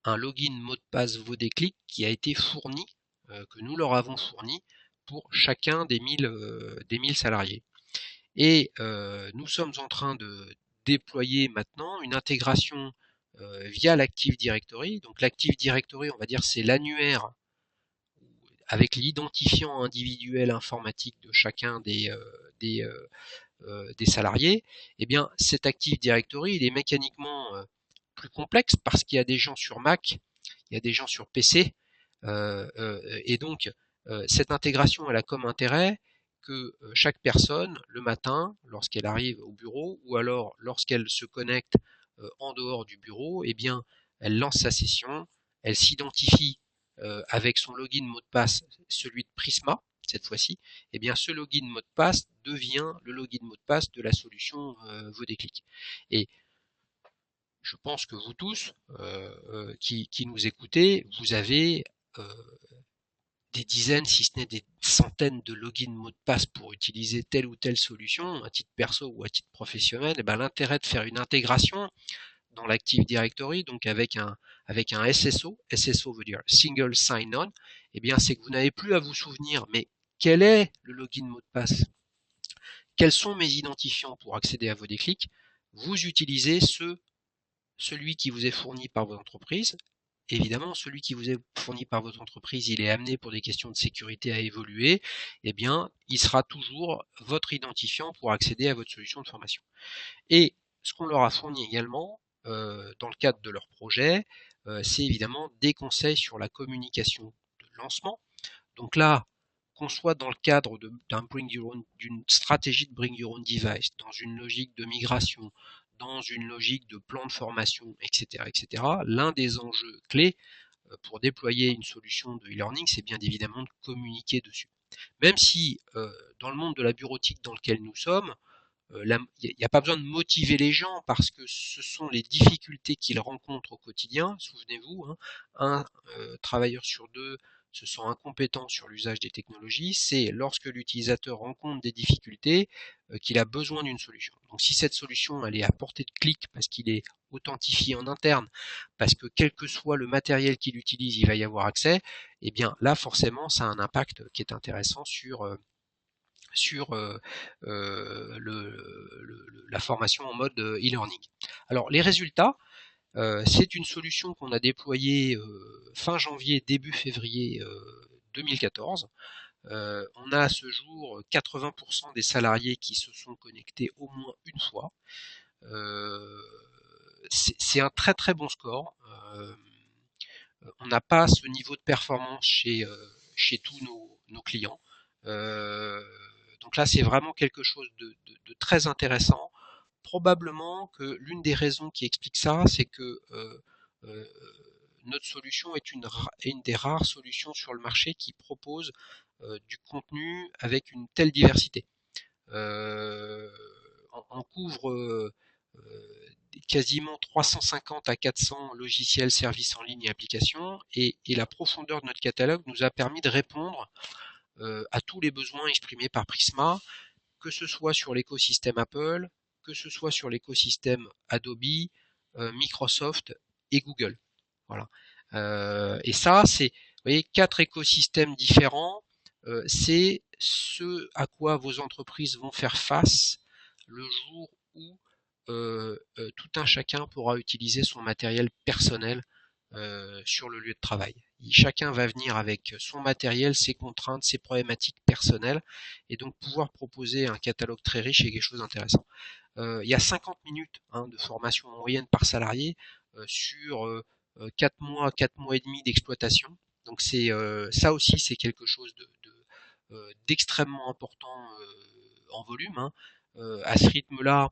un login mot de passe Vodéclic qui a été fourni, que nous leur avons fourni pour chacun des 1000 salariés. Et nous sommes en train de déployer maintenant une intégration via l'Active Directory. Donc l'Active Directory, on va dire, c'est l'annuaire avec l'identifiant individuel informatique de chacun des salariés. Eh bien, cet Active Directory, il est mécaniquement plus complexe parce qu'il y a des gens sur Mac, il y a des gens sur PC, et donc cette intégration, elle a comme intérêt que chaque personne, le matin, lorsqu'elle arrive au bureau, ou alors lorsqu'elle se connecte en dehors du bureau, eh bien, elle lance sa session, elle s'identifie avec son login mot de passe, celui de Prisma, cette fois-ci, eh bien, ce login mot de passe devient le login mot de passe de la solution Vodéclic. Et je pense que vous tous qui nous écoutez, vous avez des dizaines, si ce n'est des centaines de logins mots de passe pour utiliser telle ou telle solution, à titre perso ou à titre professionnel. Et ben, l'intérêt de faire une intégration dans l'Active Directory, donc avec un SSO, SSO veut dire Single Sign-On, eh bien, c'est que vous n'avez plus à vous souvenir, mais quel est le login mot de passe? Quels sont mes identifiants pour accéder à vos déclics? Vous utilisez celui qui vous est fourni par votre entreprise. Évidemment, celui qui vous est fourni par votre entreprise, il est amené pour des questions de sécurité à évoluer, eh bien, il sera toujours votre identifiant pour accéder à votre solution de formation. Et ce qu'on leur a fourni également, dans le cadre de leur projet, c'est évidemment des conseils sur la communication de lancement. Donc là, qu'on soit dans le cadre d'une stratégie de Bring Your Own Device, dans une logique de migration, dans une logique de plan de formation, etc., etc., l'un des enjeux clés pour déployer une solution de e-learning, c'est bien évidemment de communiquer dessus. Même si dans le monde de la bureautique dans lequel nous sommes, il n'y a pas besoin de motiver les gens parce que ce sont les difficultés qu'ils rencontrent au quotidien. Souvenez-vous, un travailleur sur 2 se sent incompétent sur l'usage des technologies. C'est lorsque l'utilisateur rencontre des difficultés qu'il a besoin d'une solution. Donc si cette solution elle est à portée de clic parce qu'il est authentifié en interne, parce que quel que soit le matériel qu'il utilise, il va y avoir accès, et bien là forcément ça a un impact qui est intéressant sur la formation en mode e-learning. Alors les résultats, c'est une solution qu'on a déployée fin janvier, début février 2014. On a à ce jour 80% des salariés qui se sont connectés au moins une fois. C'est un très très bon score. On n'a pas ce niveau de performance chez tous nos clients. Donc là, c'est vraiment quelque chose de très intéressant. Probablement que l'une des raisons qui explique ça, c'est que notre solution est une des rares solutions sur le marché qui propose du contenu avec une telle diversité. On couvre quasiment 350 à 400 logiciels, services en ligne et applications, et la profondeur de notre catalogue nous a permis de répondre à tous les besoins exprimés par Prisma, que ce soit sur l'écosystème Apple, que ce soit sur l'écosystème Adobe, Microsoft et Google. Voilà. Et ça, c'est, vous voyez, 4 écosystèmes différents. C'est ce à quoi vos entreprises vont faire face le jour où tout un chacun pourra utiliser son matériel personnel sur le lieu de travail. Chacun va venir avec son matériel, ses contraintes, ses problématiques personnelles, et donc pouvoir proposer un catalogue très riche et quelque chose d'intéressant. Il y a 50 minutes de formation en moyenne par salarié sur 4 mois, 4 mois et demi d'exploitation. Donc c'est ça aussi, c'est quelque chose d'extrêmement important en volume. À ce rythme-là,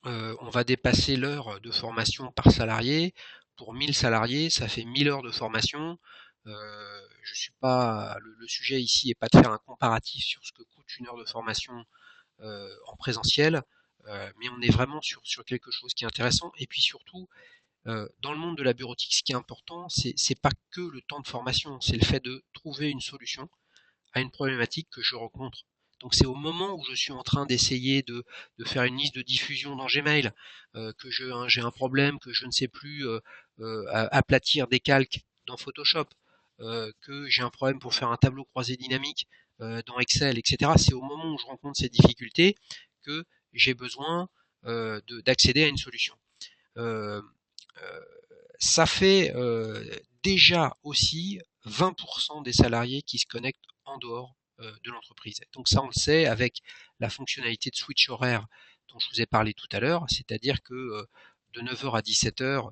on va dépasser l'heure de formation par salarié. Pour 1000 salariés, ça fait 1000 heures de formation. Je suis pas, le sujet ici est pas de faire un comparatif sur ce que coûte une heure de formation en présentiel, mais on est vraiment sur quelque chose qui est intéressant. Et puis surtout, dans le monde de la bureautique, ce qui est important, c'est pas que le temps de formation, c'est le fait de trouver une solution à une problématique que je rencontre. Donc c'est au moment où je suis en train d'essayer faire une liste de diffusion dans Gmail, que j'ai un problème, que je ne sais plus aplatir des calques dans Photoshop, que j'ai un problème pour faire un tableau croisé dynamique dans Excel, etc. C'est au moment où je rencontre ces difficultés que j'ai besoin d'accéder à une solution. Euh, euh, Ça fait déjà aussi 20% des salariés qui se connectent en dehors de l'entreprise. Donc ça, on le sait avec la fonctionnalité de switch horaire dont je vous ai parlé tout à l'heure, c'est-à-dire que de 9h à 17h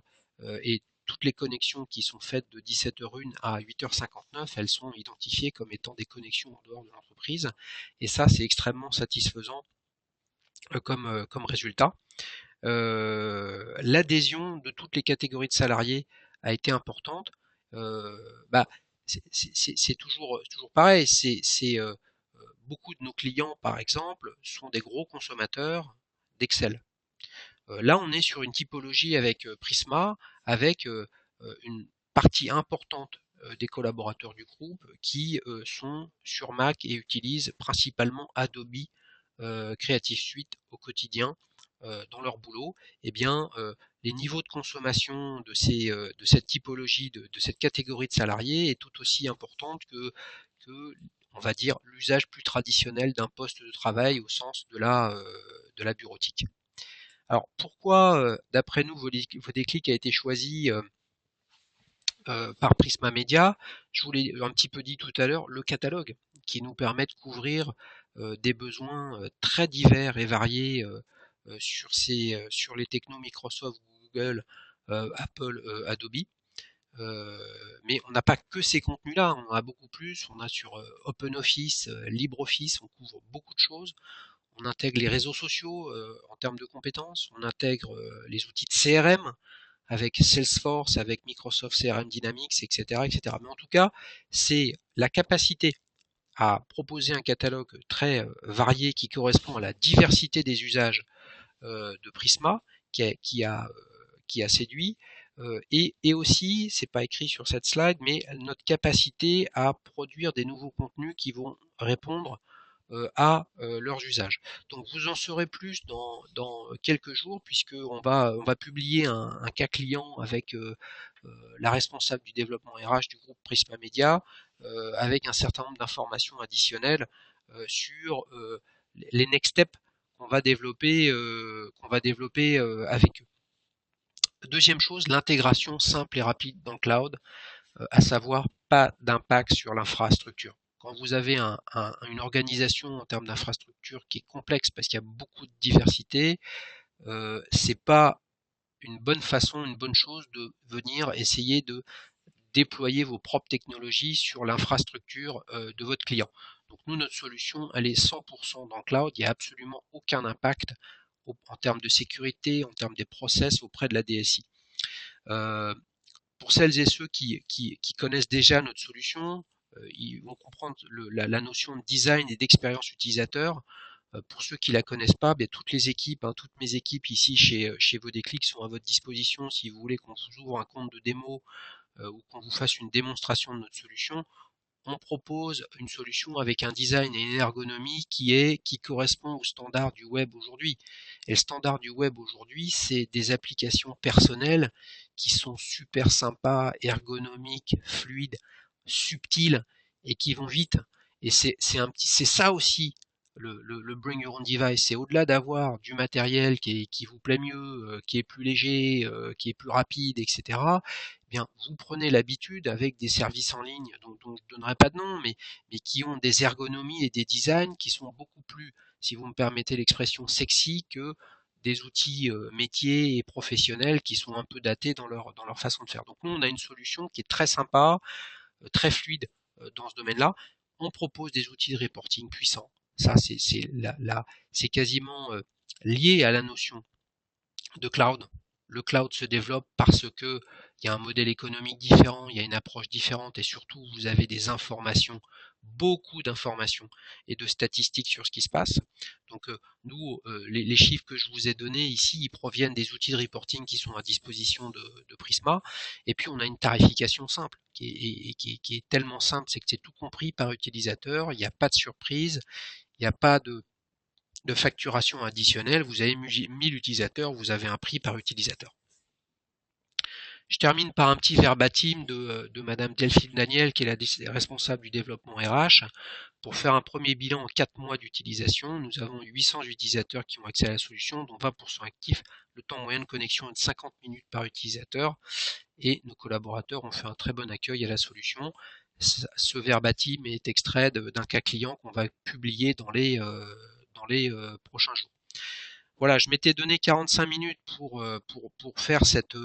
et toutes les connexions qui sont faites de 17h01 à 8h59, elles sont identifiées comme étant des connexions en dehors de l'entreprise. Et ça, c'est extrêmement satisfaisant comme résultat. L'adhésion de toutes les catégories de salariés a été importante. Euh, bah, c'est toujours pareil. Beaucoup de nos clients, par exemple, sont des gros consommateurs d'Excel. Là, on est sur une typologie avec Prisma, avec une partie importante des collaborateurs du groupe qui sont sur Mac et utilisent principalement Adobe Creative Suite au quotidien dans leur boulot. Eh bien, les niveaux de consommation de cette typologie, de cette catégorie de salariés est tout aussi importante que on va dire, l'usage plus traditionnel d'un poste de travail au sens de la bureautique. Alors pourquoi, d'après nous, vos déclics a été choisi par Prisma Media? Je vous l'ai un petit peu dit tout à l'heure, le catalogue qui nous permet de couvrir des besoins très divers et variés sur les technos Microsoft, Google, Apple, Adobe. Mais on n'a pas que ces contenus-là, on en a beaucoup plus. On a sur OpenOffice, LibreOffice, on couvre beaucoup de choses. On intègre les réseaux sociaux en termes de compétences, on intègre les outils de CRM avec Salesforce, avec Microsoft CRM Dynamics, etc., etc. Mais en tout cas, c'est la capacité à proposer un catalogue très varié qui correspond à la diversité des usages de Prisma qui a séduit. Et aussi, c'est pas écrit sur cette slide, mais notre capacité à produire des nouveaux contenus qui vont répondre à leurs usages. Donc vous en saurez plus dans quelques jours puisque on va publier un cas client avec la responsable du développement RH du groupe Prisma Media avec un certain nombre d'informations additionnelles sur les next steps qu'on va développer avec eux. Deuxième chose, l'intégration simple et rapide dans le cloud, à savoir pas d'impact sur l'infrastructure. Quand vous avez une organisation en termes d'infrastructure qui est complexe parce qu'il y a beaucoup de diversité, c'est pas une bonne façon, une bonne chose de venir essayer de déployer vos propres technologies sur l'infrastructure de votre client. Donc nous, notre solution, elle est 100% dans le cloud, il n'y a absolument aucun impact en termes de sécurité, en termes des process auprès de la DSI. Pour celles et ceux qui connaissent déjà notre solution, ils vont comprendre la notion de design et d'expérience utilisateur. Pour ceux qui la connaissent pas, bien, toutes les équipes, toutes mes équipes ici chez Vodéclic sont à votre disposition si vous voulez qu'on vous ouvre un compte de démo ou qu'on vous fasse une démonstration de notre solution. On propose une solution avec un design et une ergonomie qui correspond au standard du web aujourd'hui. Et le standard du web aujourd'hui, c'est des applications personnelles qui sont super sympas, ergonomiques, fluides, subtiles et qui vont vite. Et c'est ça aussi le Bring Your Own Device. C'est au-delà d'avoir du matériel qui vous plaît mieux, qui est plus léger, qui est plus rapide, etc. Eh bien, vous prenez l'habitude avec des services en ligne dont je ne donnerai pas de nom, mais qui ont des ergonomies et des designs qui sont beaucoup plus, si vous me permettez l'expression, sexy que des outils métiers et professionnels qui sont un peu datés dans leur façon de faire. Donc nous, on a une solution qui est très sympa, très fluide dans ce domaine-là. On propose des outils de reporting puissants. Ça, c'est quasiment lié à la notion de cloud. Le cloud se développe parce que il y a un modèle économique différent, il y a une approche différente et surtout vous avez des informations, beaucoup d'informations et de statistiques sur ce qui se passe. Donc nous, les chiffres que je vous ai donnés ici, ils proviennent des outils de reporting qui sont à disposition de Prisma. Et puis on a une tarification simple qui est tellement simple, c'est que c'est tout compris par utilisateur, il n'y a pas de surprise, il n'y a pas de facturation additionnelle, vous avez 1000 utilisateurs, vous avez un prix par utilisateur. Je termine par un petit verbatim de Madame Delphine Daniel, qui est la responsable du développement RH. Pour faire un premier bilan en 4 mois d'utilisation, nous avons 800 utilisateurs qui ont accès à la solution, dont 20% actifs. Le temps moyen de connexion est de 50 minutes par utilisateur et nos collaborateurs ont fait un très bon accueil à la solution. Ce verbatim est extrait d'un cas client qu'on va publier dans les prochains jours. Voilà, je m'étais donné 45 minutes pour faire cette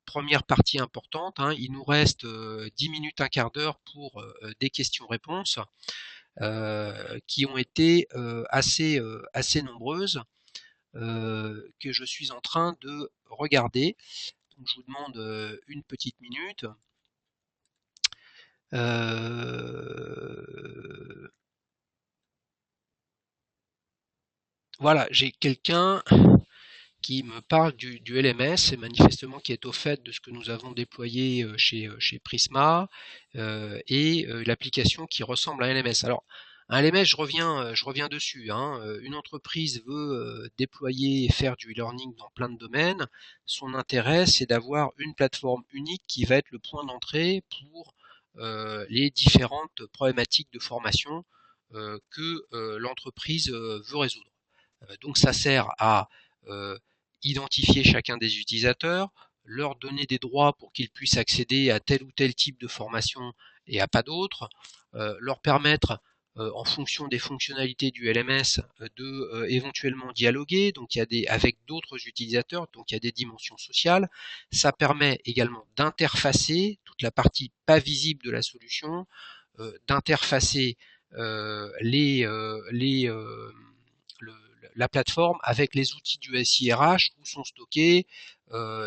première partie importante. Il nous reste 10 minutes, un quart d'heure pour des questions-réponses qui ont été assez nombreuses que je suis en train de regarder. Donc, je vous demande une petite minute. Voilà, j'ai quelqu'un qui me parle du LMS et manifestement qui est au fait de ce que nous avons déployé chez Prisma et l'application qui ressemble à un LMS. Alors, un LMS, je reviens dessus. Une entreprise veut déployer et faire du e-learning dans plein de domaines. Son intérêt, c'est d'avoir une plateforme unique qui va être le point d'entrée pour les différentes problématiques de formation que l'entreprise veut résoudre. Donc ça sert à identifier chacun des utilisateurs, leur donner des droits pour qu'ils puissent accéder à tel ou tel type de formation et à pas d'autres, leur permettre en fonction des fonctionnalités du LMS de éventuellement dialoguer donc avec d'autres utilisateurs, donc il y a des dimensions sociales. Ça permet également d'interfacer toute la partie pas visible de la solution, d'interfacer le, la plateforme avec les outils du SIRH où sont stockés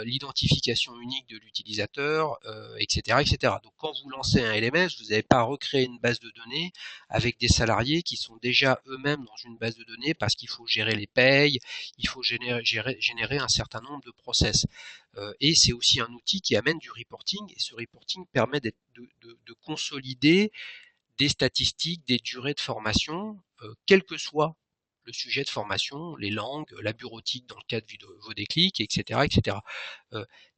l'identification unique de l'utilisateur, etc., etc. Donc quand vous lancez un LMS, vous n'avez pas à recréer une base de données avec des salariés qui sont déjà eux-mêmes dans une base de données parce qu'il faut gérer les payes, il faut générer un certain nombre de process. Et c'est aussi un outil qui amène du reporting et ce reporting permet de consolider des statistiques, des durées de formation, quel que soit le sujet de formation, les langues, la bureautique dans le cadre de Vodéclic, etc., etc.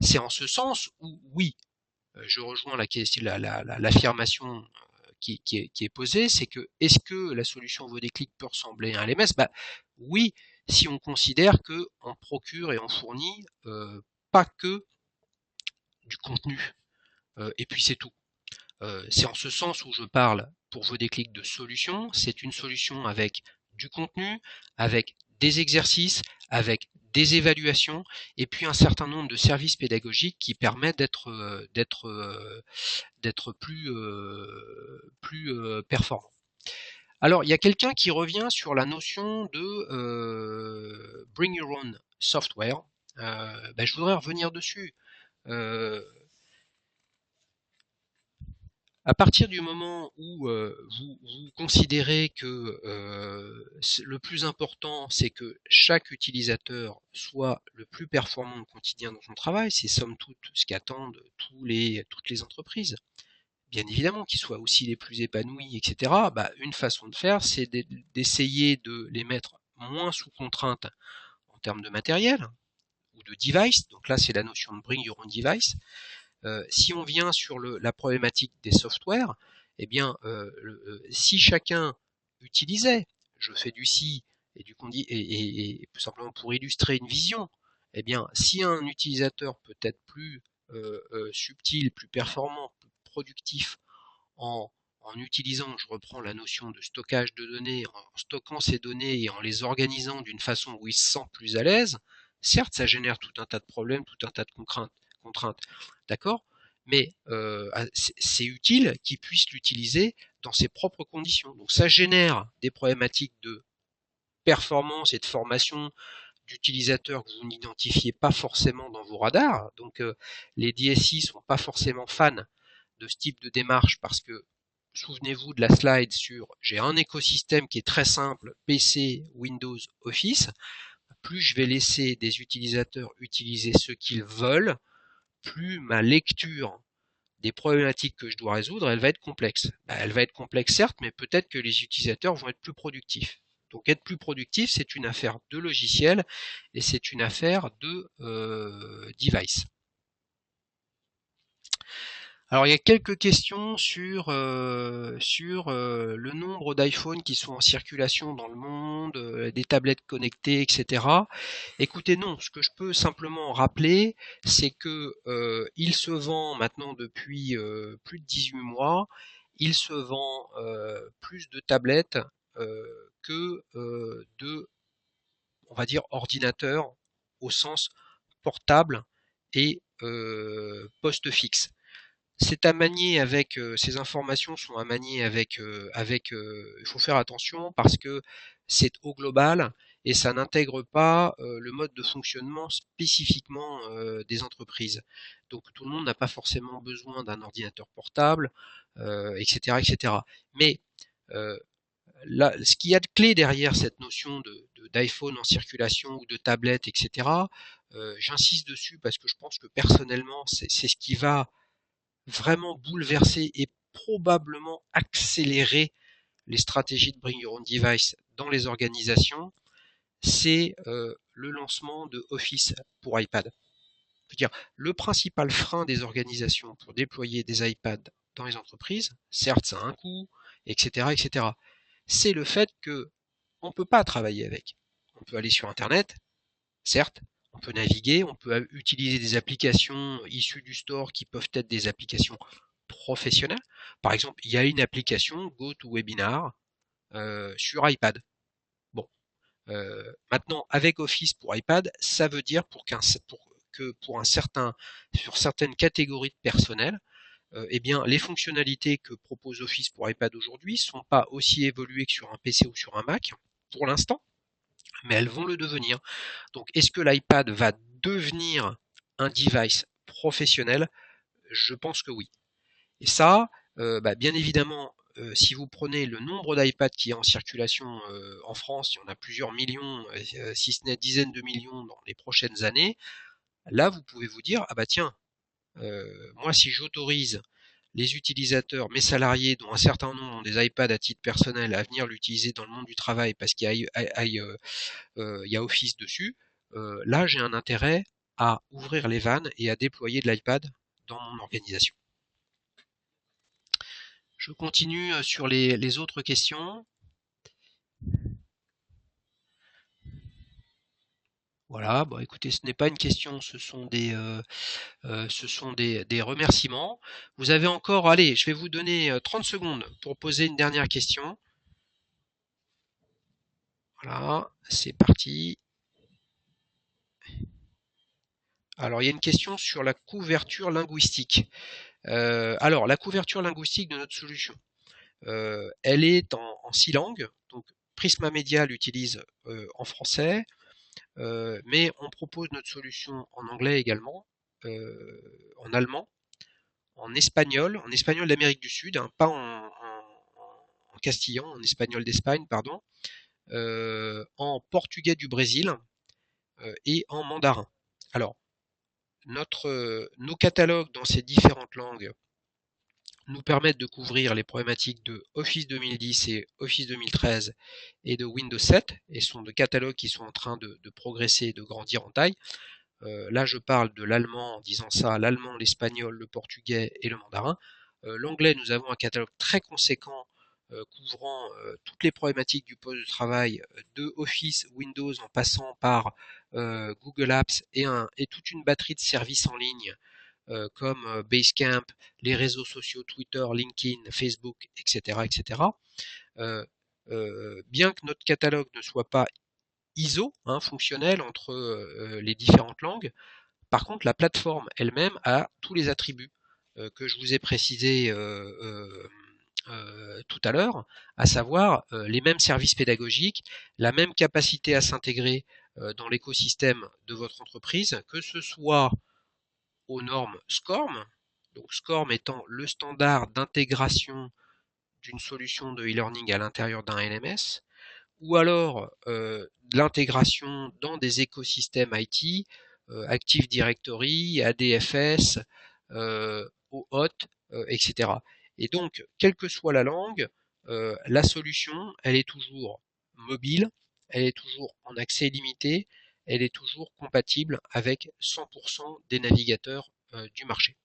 C'est en ce sens où, oui, je rejoins l'affirmation qui est posée, c'est que est-ce que la solution Vodéclic peut ressembler à un LMS? Oui, si on considère qu'on procure et on fournit pas que du contenu, et puis c'est tout. C'est en ce sens où je parle pour vos déclics de solution. C'est une solution avec du contenu, avec des exercices, avec des évaluations et puis un certain nombre de services pédagogiques qui permettent d'être plus performant. Alors, il y a quelqu'un qui revient sur la notion de bring your own software. Je voudrais revenir dessus. À partir du moment où vous considérez que le plus important, c'est que chaque utilisateur soit le plus performant au quotidien dans son travail, c'est somme toute ce qu'attendent toutes les entreprises. Bien évidemment, qu'ils soient aussi les plus épanouis, etc. Bah, une façon de faire, c'est d'essayer de les mettre moins sous contrainte en termes de matériel ou de device. Donc là, c'est la notion de bring your own device. Si on vient sur la problématique des softwares, eh bien, si chacun utilisait, je fais du si et du condi et tout simplement pour illustrer une vision, eh bien, si un utilisateur peut être plus subtil, plus performant, plus productif en, en utilisant, je reprends la notion de stockage de données, en stockant ces données et en les organisant d'une façon où il se sent plus à l'aise, certes, ça génère tout un tas de problèmes, tout un tas de contraintes, d'accord. Mais c'est utile qu'il puisse l'utiliser dans ses propres conditions. Donc ça génère des problématiques de performance et de formation d'utilisateurs que vous n'identifiez pas forcément dans vos radars. Donc les DSI sont pas forcément fans de ce type de démarche parce que souvenez-vous de la slide sur j'ai un écosystème qui est très simple, PC, Windows, Office. Plus je vais laisser des utilisateurs utiliser ce qu'ils veulent, plus ma lecture des problématiques que je dois résoudre, elle va être complexe. Elle va être complexe certes, mais peut-être que les utilisateurs vont être plus productifs. Donc être plus productif, c'est une affaire de logiciel et c'est une affaire de device. Alors il y a quelques questions sur le nombre d'iPhone qui sont en circulation dans le monde, des tablettes connectées, etc. Écoutez, non, ce que je peux simplement rappeler, c'est que il se vend maintenant depuis plus de 18 mois, il se vend plus de tablettes que de, on va dire, ordinateurs au sens portable et poste fixe. C'est à manier avec ces informations sont à manier il faut faire attention parce que c'est au global et ça n'intègre pas le mode de fonctionnement spécifiquement des entreprises. Donc tout le monde n'a pas forcément besoin d'un ordinateur portable, etc., etc. Mais euh, là, ce qu'il y a de clé derrière cette notion d'iPhone en circulation ou de tablette, etc., j'insiste dessus parce que je pense que personnellement, c'est ce qui va vraiment bouleverser et probablement accélérer les stratégies de Bring Your Own Device dans les organisations, c'est le lancement de Office pour iPad. Je veux dire, le principal frein des organisations pour déployer des iPads dans les entreprises, certes ça a un coût, etc., etc., c'est le fait que on ne peut pas travailler avec. On peut aller sur Internet, certes, on peut naviguer, on peut utiliser des applications issues du store qui peuvent être des applications professionnelles. Par exemple, il y a une application GoToWebinar sur iPad. Bon, maintenant avec Office pour iPad, ça veut dire pour un certain sur certaines catégories de personnel, eh bien les fonctionnalités que propose Office pour iPad aujourd'hui sont pas aussi évoluées que sur un PC ou sur un Mac pour l'instant, mais elles vont le devenir. Donc est-ce que l'iPad va devenir un device professionnel? Je pense que oui. Et ça, bien évidemment, si vous prenez le nombre d'iPad qui est en circulation en France, il y en a plusieurs millions, si ce n'est dizaines de millions dans les prochaines années, là vous pouvez vous dire, ah bah tiens, moi si j'autorise les utilisateurs, mes salariés, dont un certain nombre ont des iPads à titre personnel, à venir l'utiliser dans le monde du travail parce qu'il y a Office dessus, là j'ai un intérêt à ouvrir les vannes et à déployer de l'iPad dans mon organisation. Je continue sur les autres questions. Voilà, bon écoutez, ce n'est pas une question, ce sont des remerciements. Vous avez encore, allez, je vais vous donner 30 secondes pour poser une dernière question. Voilà, c'est parti. Alors, il y a une question sur la couverture linguistique. Alors, la couverture linguistique de notre solution, elle est en 6 langues. Donc, Prisma Media l'utilise en français, mais on propose notre solution en anglais également. en allemand, en espagnol d'Amérique du Sud, hein, pas en castillan, en espagnol d'Espagne, pardon, en portugais du Brésil et en mandarin. Alors, nos catalogues dans ces différentes langues nous permettent de couvrir les problématiques de Office 2010 et Office 2013 et de Windows 7, et ce sont de catalogues qui sont en train de progresser et de grandir en taille. Là, je parle de l'allemand en disant ça, l'allemand, l'espagnol, le portugais et le mandarin. L'anglais, nous avons un catalogue très conséquent couvrant toutes les problématiques du poste de travail de Office, Windows, en passant par Google Apps et toute une batterie de services en ligne comme Basecamp, les réseaux sociaux Twitter, LinkedIn, Facebook, etc., etc. Bien que notre catalogue ne soit pas ISO, hein, fonctionnel entre les différentes langues, par contre la plateforme elle-même a tous les attributs que je vous ai précisés tout à l'heure, à savoir les mêmes services pédagogiques, la même capacité à s'intégrer dans l'écosystème de votre entreprise, que ce soit aux normes SCORM, donc SCORM étant le standard d'intégration d'une solution de e-learning à l'intérieur d'un LMS, ou alors l'intégration dans des écosystèmes IT, Active Directory, ADFS, OAuth, etc. Et donc, quelle que soit la langue, la solution, elle est toujours mobile, elle est toujours en accès illimité, elle est toujours compatible avec 100% des navigateurs du marché.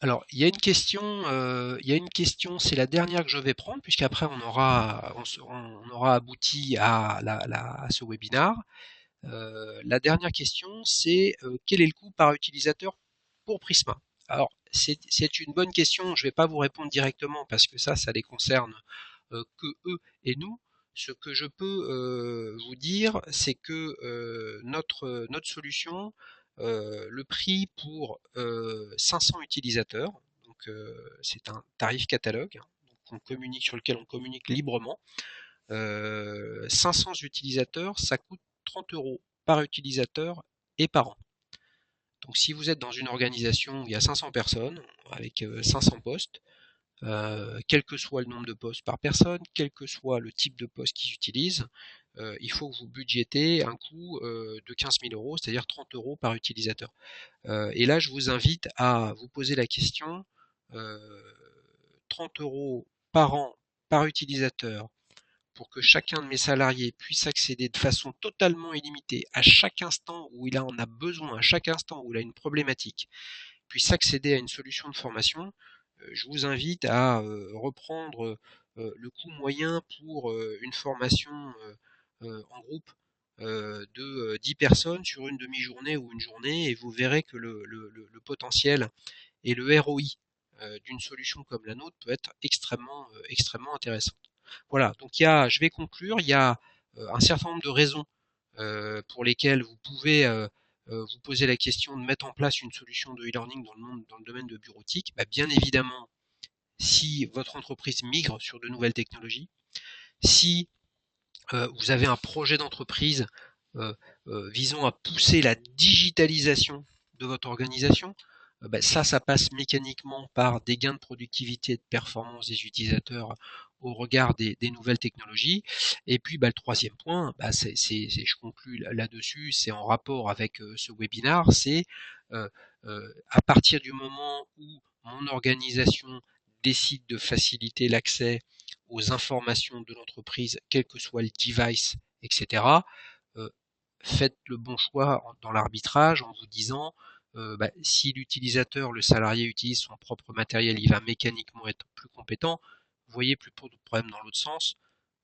Alors, il y a une question, c'est la dernière que je vais prendre, puisqu'après on aura abouti à ce webinaire. La dernière question, c'est quel est le coût par utilisateur pour Prisma? Alors, c'est une bonne question, je ne vais pas vous répondre directement parce que ça les concerne que eux et nous. Ce que je peux vous dire, c'est que notre solution, le prix pour 500 utilisateurs, donc c'est un tarif catalogue sur lequel on communique librement. 500 utilisateurs, ça coûte 30 € par utilisateur et par an. Donc si vous êtes dans une organisation où il y a 500 personnes, avec 500 postes, quel que soit le nombre de postes par personne, quel que soit le type de poste qu'ils utilisent, il faut que vous budgétez un coût de 15 000 €, c'est-à-dire 30 € par utilisateur. Et là, je vous invite à vous poser la question, 30 € par an par utilisateur, pour que chacun de mes salariés puisse accéder de façon totalement illimitée à chaque instant où il en a besoin, à chaque instant où il a une problématique, puisse accéder à une solution de formation, je vous invite à reprendre le coût moyen pour une formation en groupe de 10 personnes sur une demi-journée ou une journée, et vous verrez que le potentiel et le ROI d'une solution comme la nôtre peut être extrêmement intéressant. Voilà, donc je vais conclure, il y a un certain nombre de raisons pour lesquelles vous pouvez vous poser la question de mettre en place une solution de e-learning dans le domaine de bureautique. Bien évidemment, si votre entreprise migre sur de nouvelles technologies, si vous avez un projet d'entreprise visant à pousser la digitalisation de votre organisation, ça passe mécaniquement par des gains de productivité et de performance des utilisateurs au regard des nouvelles technologies. Et puis le troisième point, je conclus là-dessus, c'est en rapport avec ce webinaire, c'est à partir du moment où mon organisation décide de faciliter l'accès aux informations de l'entreprise, quel que soit le device, etc., faites le bon choix dans l'arbitrage en vous disant si l'utilisateur, le salarié utilise son propre matériel, il va mécaniquement être plus compétent. Vous voyez plus de problème dans l'autre sens.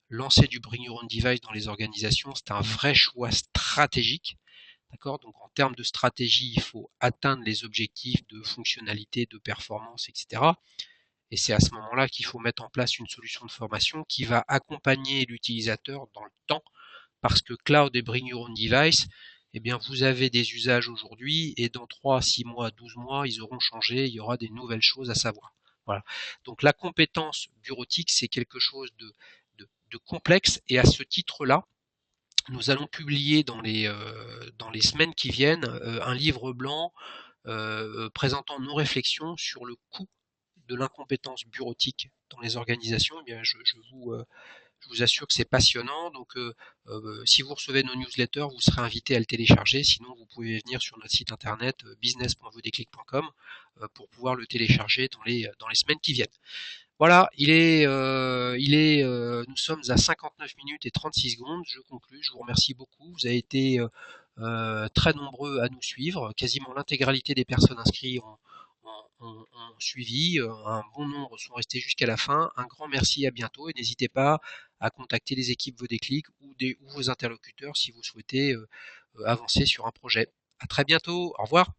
Lancer du Bring Your Own Device dans les organisations, c'est un vrai choix stratégique. D'accord? Donc en termes de stratégie, il faut atteindre les objectifs de fonctionnalité, de performance, etc. Et c'est à ce moment-là qu'il faut mettre en place une solution de formation qui va accompagner l'utilisateur dans le temps, parce que Cloud et Bring Your Own Device, eh bien, vous avez des usages aujourd'hui et dans 3, 6 mois, 12 mois, ils auront changé, il y aura des nouvelles choses à savoir. Voilà. Donc la compétence bureautique, c'est quelque chose de complexe, et à ce titre-là, Nous allons publier dans les semaines qui viennent un livre blanc présentant nos réflexions sur le coût de l'incompétence bureautique dans les organisations. Eh bien, je vous assure que c'est passionnant. Donc, si vous recevez nos newsletters, vous serez invité à le télécharger. Sinon, vous pouvez venir sur notre site internet business.vodéclic.com pour pouvoir le télécharger dans les semaines qui viennent. Voilà, nous sommes à 59 minutes et 36 secondes. Je conclus. Je vous remercie beaucoup. Vous avez été très nombreux à nous suivre. Quasiment l'intégralité des personnes inscrites ont suivi. Un bon nombre sont restés jusqu'à la fin. Un grand merci, à bientôt et n'hésitez pas à contacter les équipes Vos Déclics ou vos interlocuteurs si vous souhaitez avancer sur un projet. À très bientôt. Au revoir.